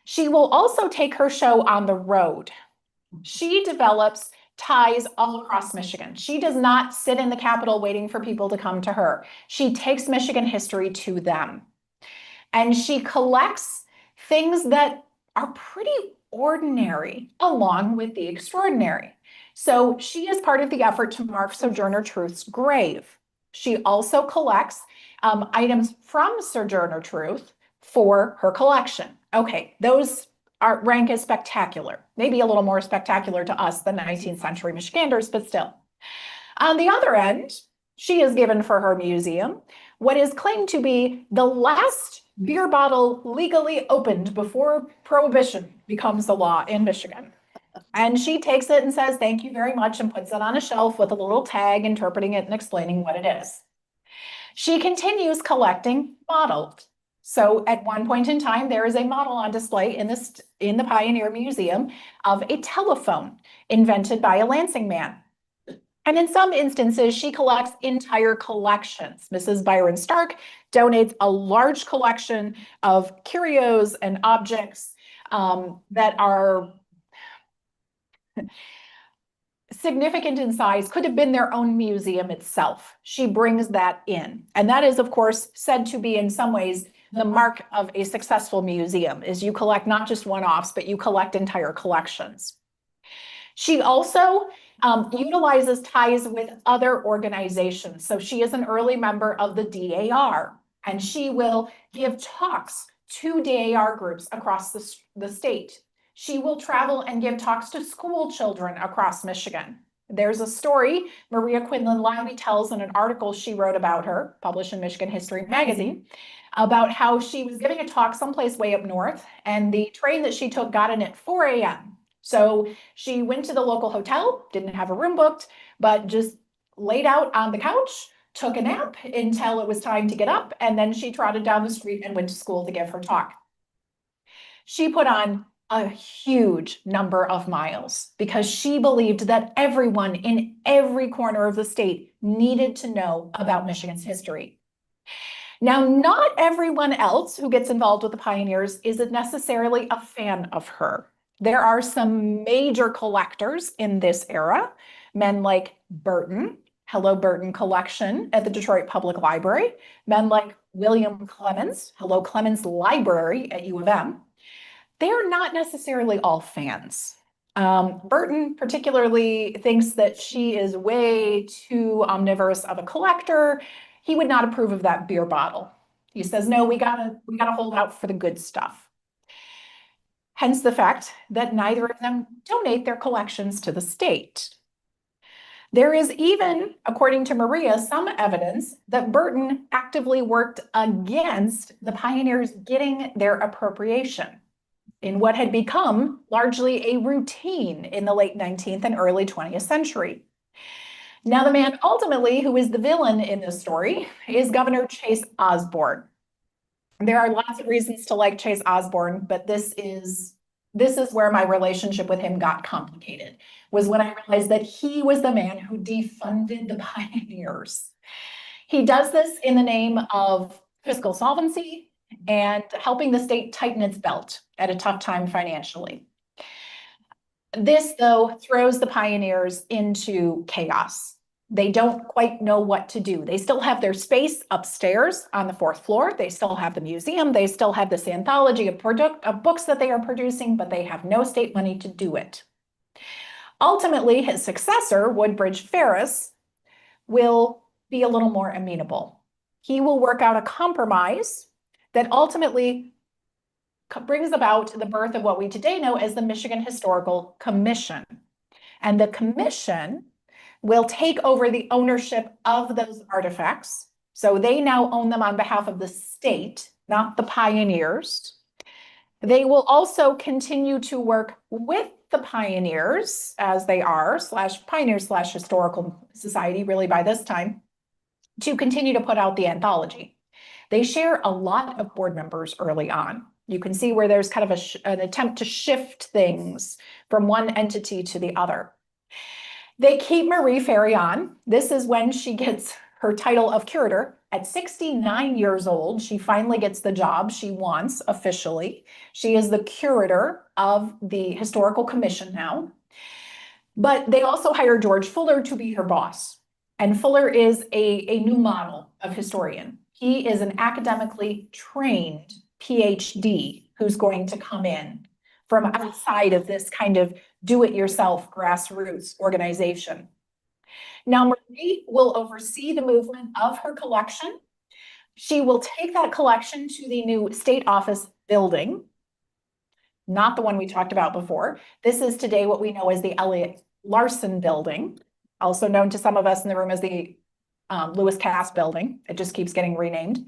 She will also take her show on the road. She develops ties all across Michigan. She does not sit in the Capitol waiting for people to come to her. She takes Michigan history to them. And she collects things that are pretty ordinary along with the extraordinary. So she is part of the effort to mark Sojourner Truth's grave. She also collects items from Sojourner Truth for her collection. Okay, those rank as spectacular, maybe a little more spectacular to us than 19th century Michiganders, but still. On the other end, she is given for her museum what is claimed to be the last beer bottle legally opened before Prohibition becomes the law in Michigan. And she takes it and says, thank you very much, and puts it on a shelf with a little tag interpreting it and explaining what it is. She continues collecting bottles. So at one point in time, there is a model on display in the Pioneer Museum of a telephone invented by a Lansing man. And in some instances, she collects entire collections. Mrs. Byron Stark donates a large collection of curios and objects that are significant in size, could have been their own museum itself. She brings that in. And that is, of course, said to be in some ways the mark of a successful museum, is you collect not just one-offs, but you collect entire collections. She also utilizes ties with other organizations. So she is an early member of the DAR, and she will give talks to DAR groups across the state. She will travel and give talks to school children across Michigan. There's a story Maria Quinlan Lively tells in an article she wrote about her, published in Michigan History Magazine, about how she was giving a talk someplace way up north, and the train that she took got in at 4 a.m. So she went to the local hotel, didn't have a room booked, but just laid out on the couch, took a nap until it was time to get up, and then she trotted down the street and went to school to give her talk. She put on a huge number of miles because she believed that everyone in every corner of the state needed to know about Michigan's history. Now, not everyone else who gets involved with the Pioneers is necessarily a fan of her. There are some major collectors in this era, men like Burton, Hello Burton Collection at the Detroit Public Library, men like William Clemens, Hello Clemens Library at U of M. They're not necessarily all fans. Burton particularly thinks that she is way too omnivorous of a collector. He would not approve of that beer bottle. He says, no, we gotta hold out for the good stuff. Hence the fact that neither of them donate their collections to the state. There is even, according to Maria, some evidence that Burton actively worked against the Pioneers getting their appropriation in what had become largely a routine in the late 19th and early 20th century. Now, the man ultimately who is the villain in this story is Governor Chase Osborne. There are lots of reasons to like Chase Osborne, but this is where my relationship with him got complicated, was when I realized that he was the man who defunded the Pioneers. He does this in the name of fiscal solvency and helping the state tighten its belt at a tough time financially. This, though, throws the Pioneers into chaos. They don't quite know what to do. They still have their space upstairs on the 4th floor. They still have the museum. They still have this anthology of books that they are producing, but they have no state money to do it. Ultimately, his successor, Woodbridge Ferris, will be a little more amenable. He will work out a compromise that ultimately brings about the birth of what we today know as the Michigan Historical Commission. And the commission will take over the ownership of those artifacts. So they now own them on behalf of the state, not the pioneers. They will also continue to work with the pioneers as they are, /Pioneers/Historical Society, really by this time, to continue to put out the anthology. They share a lot of board members early on. You can see where there's kind of an attempt to shift things from one entity to the other. They keep Marie Ferry on. This is when she gets her title of curator. At 69 years old, she finally gets the job she wants officially. She is the curator of the Historical Commission now. But they also hire George Fuller to be her boss. And Fuller is a new model of historian. He is an academically trained PhD who's going to come in from outside of this kind of do-it-yourself grassroots organization. Now, Marie will oversee the movement of her collection. She will take that collection to the new State Office building, not the one we talked about before. This is today what we know as the Elliott Larson Building, also known to some of us in the room as the Lewis Cass Building. It just keeps getting renamed.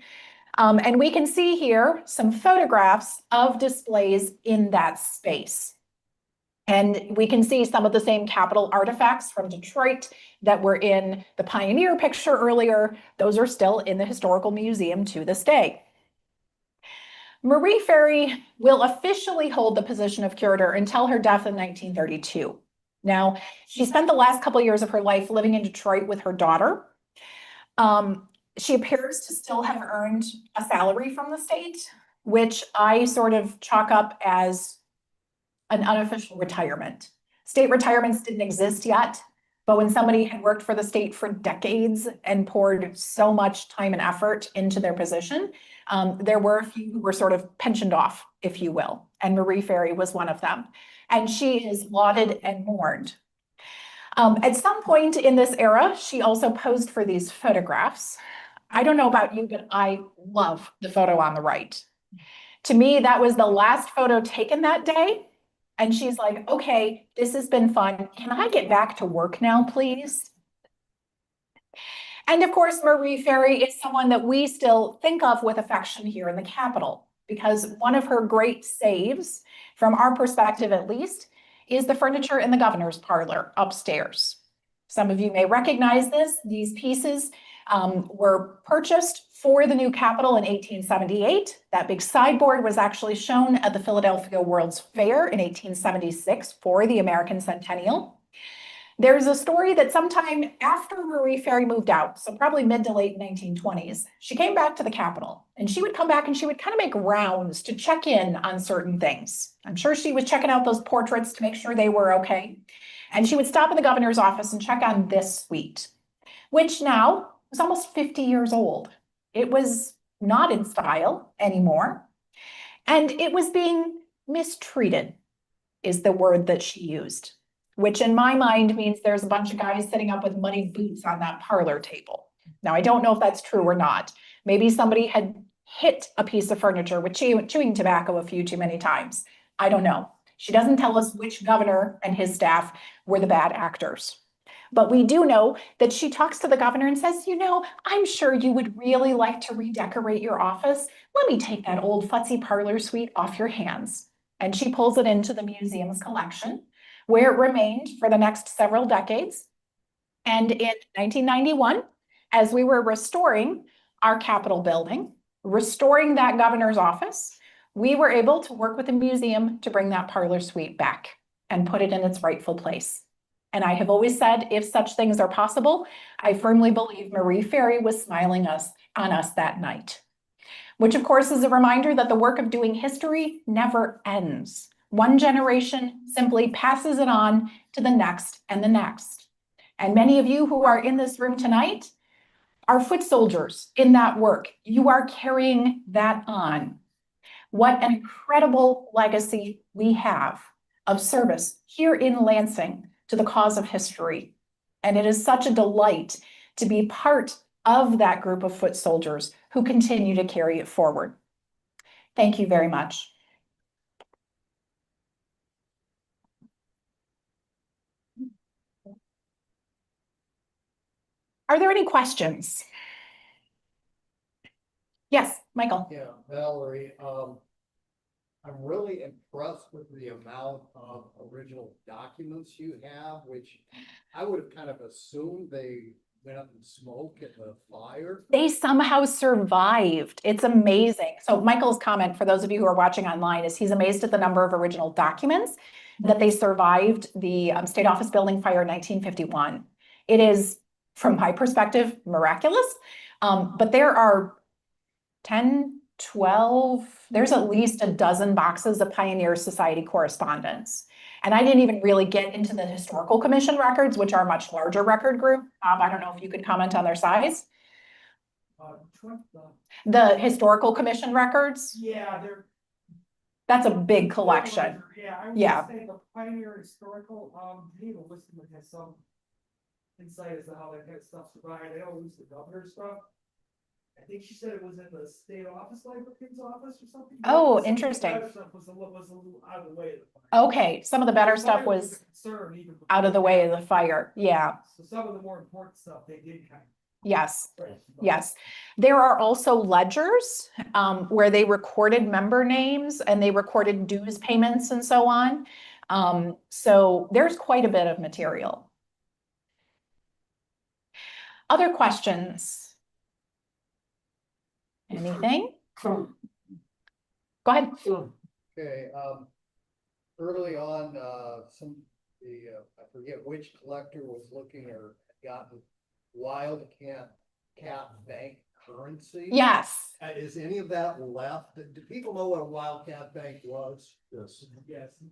And we can see here some photographs of displays in that space. And we can see some of the same Capitol artifacts from Detroit that were in the Pioneer picture earlier. Those are still in the Historical Museum to this day. Marie Ferry will officially hold the position of curator until her death in 1932. Now, she spent the last couple of years of her life living in Detroit with her daughter. She appears to still have earned a salary from the state, which I sort of chalk up as an unofficial retirement. State retirements didn't exist yet, but when somebody had worked for the state for decades and poured so much time and effort into their position, there were a few who were sort of pensioned off, if you will, and Marie Ferry was one of them. And she is lauded and mourned. At some point in this era, she also posed for these photographs. I don't know about you, but I love the photo on the right. To me, that was the last photo taken that day. And she's like, okay, this has been fun. Can I get back to work now, please? And of course, Marie Ferry is someone that we still think of with affection here in the Capitol, because one of her great saves, from our perspective at least, is the furniture in the governor's parlor upstairs. Some of you may recognize this. These pieces were purchased for the new Capitol in 1878. That big sideboard was actually shown at the Philadelphia World's Fair in 1876 for the American Centennial. There's a story that sometime after Marie Ferry moved out, so probably mid to late 1920s, she came back to the Capitol, and she would come back and she would kind of make rounds to check in on certain things. I'm sure she was checking out those portraits to make sure they were okay. And she would stop in the governor's office and check on this suite, which now was almost 50 years old. It was not in style anymore. And it was being mistreated, is the word that she used, which in my mind means there's a bunch of guys sitting up with muddy boots on that parlor table. Now, I don't know if that's true or not. Maybe somebody had hit a piece of furniture with chewing tobacco a few too many times. I don't know. She doesn't tell us which governor and his staff were the bad actors. But we do know that she talks to the governor and says, you know, I'm sure you would really like to redecorate your office. Let me take that old futzy parlor suite off your hands. And she pulls it into the museum's collection, where it remained for the next several decades. And in 1991, as we were restoring our Capitol building, restoring that governor's office, we were able to work with the museum to bring that parlor suite back and put it in its rightful place. And I have always said, if such things are possible, I firmly believe Marie Ferry was smiling on us that night. Which of course is a reminder that the work of doing history never ends. One generation simply passes it on to the next and the next. And many of you who are in this room tonight are foot soldiers in that work. You are carrying that on. What an incredible legacy we have of service here in Lansing to the cause of history. And it is such a delight to be part of that group of foot soldiers who continue to carry it forward. Thank you very much. Are there any questions? Yes, Michael. Yeah, Valerie, I'm really impressed with the amount of original documents you have, which I would have kind of assumed they went up in smoke at the fire. They somehow survived. It's amazing. So Michael's comment, for those of you who are watching online, is he's amazed at the number of original documents that they survived the State Office Building fire in 1951. It is, from my perspective, miraculous. But there are 10, 12, there's at least a dozen boxes of Pioneer Society correspondence. And I didn't even really get into the Historical Commission records, which are a much larger record group. I don't know if you could comment on their size. The Historical Commission records, Yeah, that's a big collection. Yeah, I Yeah. would say the Pioneer Historical, Dana Wisdom has some insight as to how that kind of stuff survived. I know it was the governor's stuff. I think she said it was in the state office, librarian's office or something. Oh, Some of the interesting. better stuff was a little out of the way of the fire. Okay, some of the better The stuff fire was a concern even before out of the way of the fire. Yeah, So some of the more important stuff they did kind of. yes. Yes, there are also ledgers where they recorded member names and they recorded dues payments and so on. So there's quite a bit of material. Other questions? Anything? Go ahead. Okay, early on, I forget which collector was looking or had gotten Wildcat Bank currency. Yes. Is any of that left? Do people know what a Wildcat Bank was? Yes.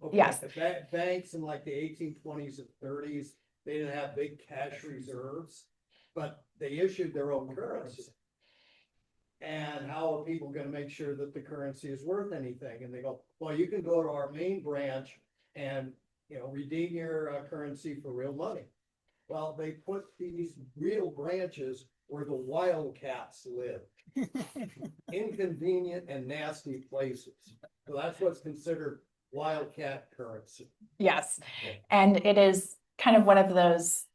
Okay, Yes. the banks in like the 1820s and 30s, they didn't have big cash reserves, but they issued their own currency. And how are people gonna make sure that the currency is worth anything? And they go, well, you can go to our main branch and, redeem your currency for real money. Well, they put these real branches where the wildcats live. Inconvenient and nasty places. So that's what's considered wildcat currency. Yes. And it is kind of one of those,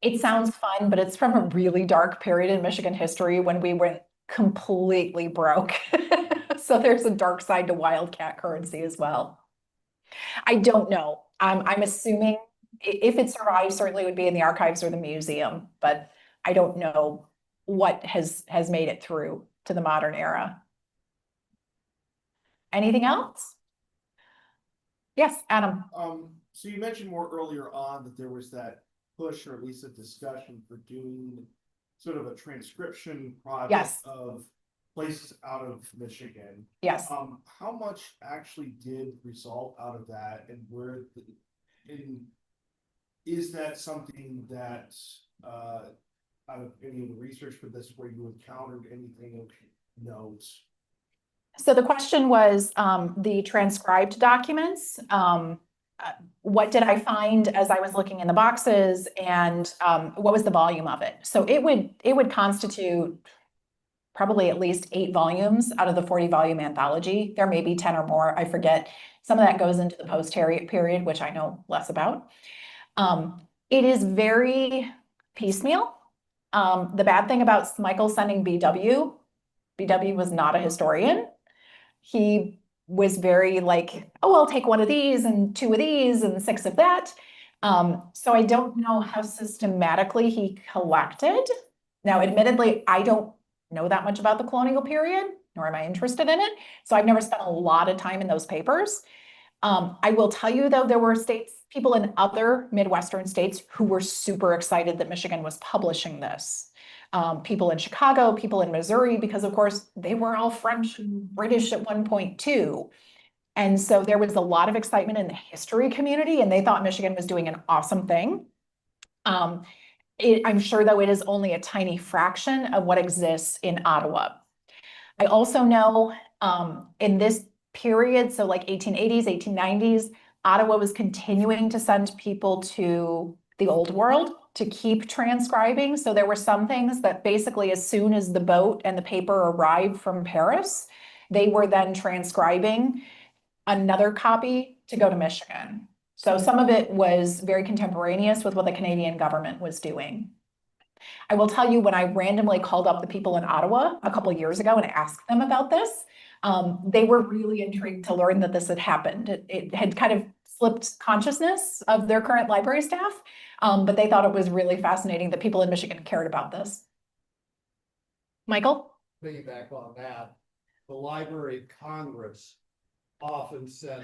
it sounds fun, but it's from a really dark period in Michigan history when we went completely broke. So there's a dark side to wildcat currency as well. I don't know. I'm assuming if it survives, certainly it would be in the archives or the museum, but I don't know what has made it through to the modern era. Anything else? Yes, Adam. So you mentioned more earlier on that there was that push or at least a discussion for doing sort of a transcription project Yes. of places out of Michigan. Yes. How much actually did result out of that, and is that something that out of any of the research for this where you encountered anything of note? So the question was the transcribed documents. What did I find as I was looking in the boxes, and what was the volume of it? So it would constitute probably at least 8 volumes out of the 40-volume anthology. There may be 10 or more, I forget. Some of that goes into the post-Harriet period, which I know less about. It is very piecemeal. The bad thing about Michael sending BW was not a historian. He was very like, oh, I'll take 1 of these and 2 of these and 6 of that. So I don't know how systematically he collected. Now, admittedly, I don't know that much about the colonial period, nor am I interested in it. So I've never spent a lot of time in those papers. I will tell you, though, there were people in other Midwestern states who were super excited that Michigan was publishing this. People in Chicago, people in Missouri, because of course they were all French and British at one point too. And so there was a lot of excitement in the history community, and they thought Michigan was doing an awesome thing. I'm sure though it is only a tiny fraction of what exists in Ottawa. I also know in this period, so like 1880s, 1890s, Ottawa was continuing to send people to the old world to keep transcribing. So there were some things that basically as soon as the boat and the paper arrived from Paris, they were then transcribing another copy to go to Michigan. So some of it was very contemporaneous with what the Canadian government was doing. I will tell you, when I randomly called up the people in Ottawa a couple of years ago and asked them about this, they were really intrigued to learn that this had happened. It had kind of slipped consciousness of their current library staff, but they thought it was really fascinating that people in Michigan cared about this. Michael? Piggyback on that, the Library of Congress often sent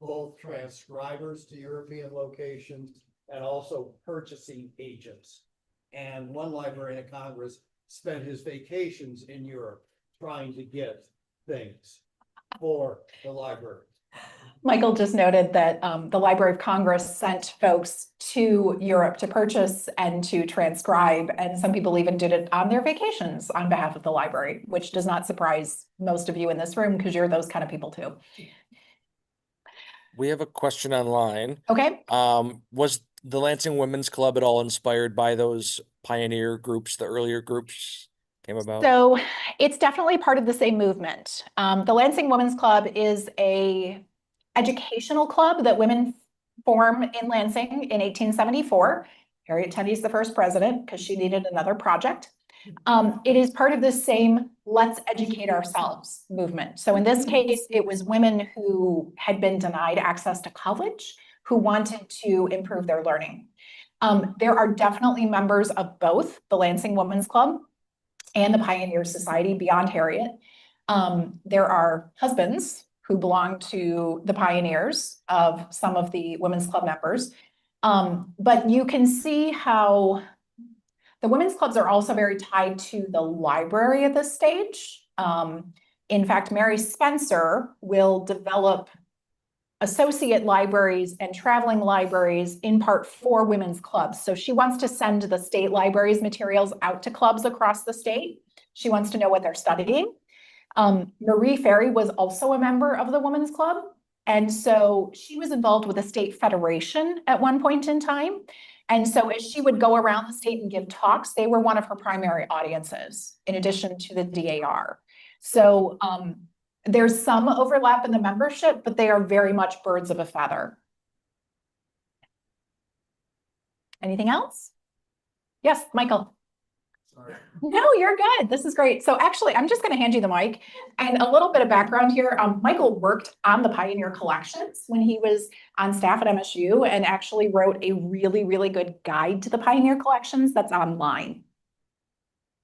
both transcribers to European locations and also purchasing agents. And one librarian of Congress spent his vacations in Europe trying to get things for the library. Michael just noted that the Library of Congress sent folks to Europe to purchase and to transcribe, and some people even did it on their vacations on behalf of the library, which does not surprise most of you in this room because you're those kind of people too. We have a question online. Okay. Was the Lansing Women's Club at all inspired by those pioneer groups, the earlier groups came about? So it's definitely part of the same movement. The Lansing Women's Club is a educational club that women form in Lansing in 1874. Harriet Tubman's the first president because she needed another project. It is part of the same let's educate ourselves movement. So in this case, it was women who had been denied access to college who wanted to improve their learning. There are definitely members of both the Lansing Women's Club and the Pioneer Society beyond Harriet. There are husbands who belong to the pioneers of some of the Women's Club members. But you can see how the women's clubs are also very tied to the library at this stage. In fact, Mary Spencer will develop associate libraries and traveling libraries in part for women's clubs. So she wants to send the state libraries materials out to clubs across the state. She wants to know what they're studying. Marie Ferry was also a member of the Women's Club. And so she was involved with the state federation at one point in time. And so as she would go around the state and give talks, they were one of her primary audiences, in addition to the DAR. So there's some overlap in the membership, but they are very much birds of a feather. Anything else? Yes, Michael. Sorry. No, you're good. This is great. So actually, I'm just going to hand you the mic and a little bit of background here. Michael worked on the Pioneer collections when he was on staff at MSU and actually wrote a really, really good guide to the Pioneer collections that's online.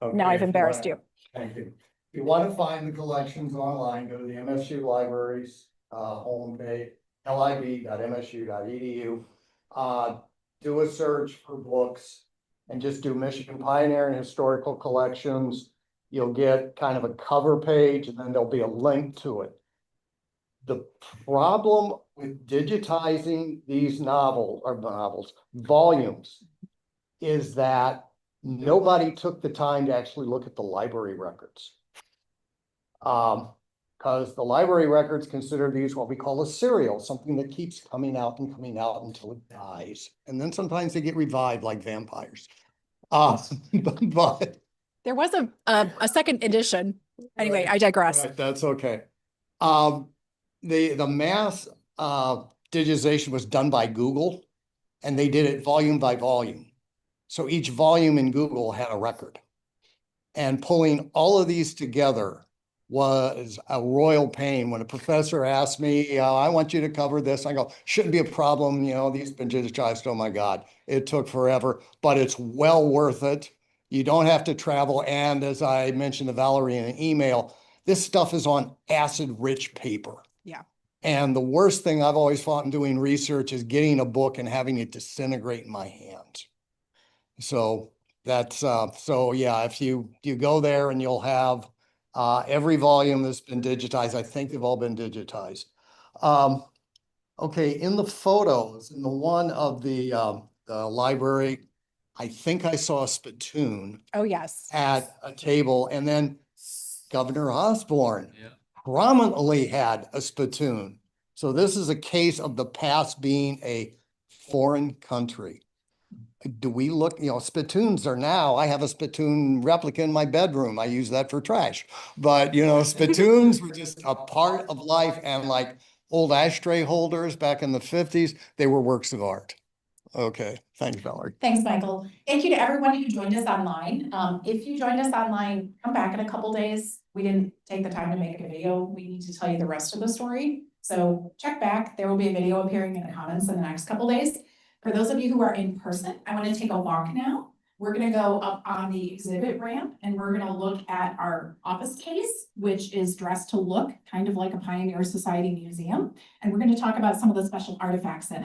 Okay, Now I've if you embarrassed wanna- you. Thank you. If you want to find the collections online, go to the MSU Libraries homepage, lib.msu.edu. Do a search for books and just do Michigan Pioneer and Historical Collections. You'll get kind of a cover page and then there'll be a link to it. The problem with digitizing these volumes, is that nobody took the time to actually look at the library records. Because the library records consider these what we call a serial, something that keeps coming out until it dies. And then sometimes they get revived like vampires. But There was a second edition. Anyway, I digress. right, that's okay. The mass digitization was done by Google, and they did it volume by volume. So each volume in Google had a record. And pulling all of these together was a royal pain. When a professor asked me, I want you to cover this, I go, shouldn't be a problem. You know, these have been digitized. Oh my God, it took forever, but it's well worth it. You don't have to travel. And as I mentioned to Valerie in an email, this stuff is on acid-rich paper. Yeah. And the worst thing I've always fought in doing research is getting a book and having it disintegrate in my hands. So that's, so yeah, if you go there and you'll have every volume that's been digitized. I think they've all been digitized. Okay, in the photos, in the one of the library I think I saw a spittoon Oh, yes. at a table, and then Governor Osborne Yeah. prominently had a spittoon. So this is a case of the past being a foreign country. Do we look, spittoons are now, I have a spittoon replica in my bedroom. I use that for trash. But, spittoons were just a part of life, and like old ashtray holders back in the 50s, they were works of art. Okay, thanks, Valerie. Thanks, Michael. Thank you to everyone who joined us online. If you joined us online, come back in a couple days. We didn't take the time to make a video. We need to tell you the rest of the story. So check back. There will be a video appearing in the comments in the next couple days. For those of you who are in person, I want to take a walk now. We're going to go up on the exhibit ramp and we're going to look at our office case, which is dressed to look kind of like a Pioneer Society museum. And we're going to talk about some of the special artifacts in it.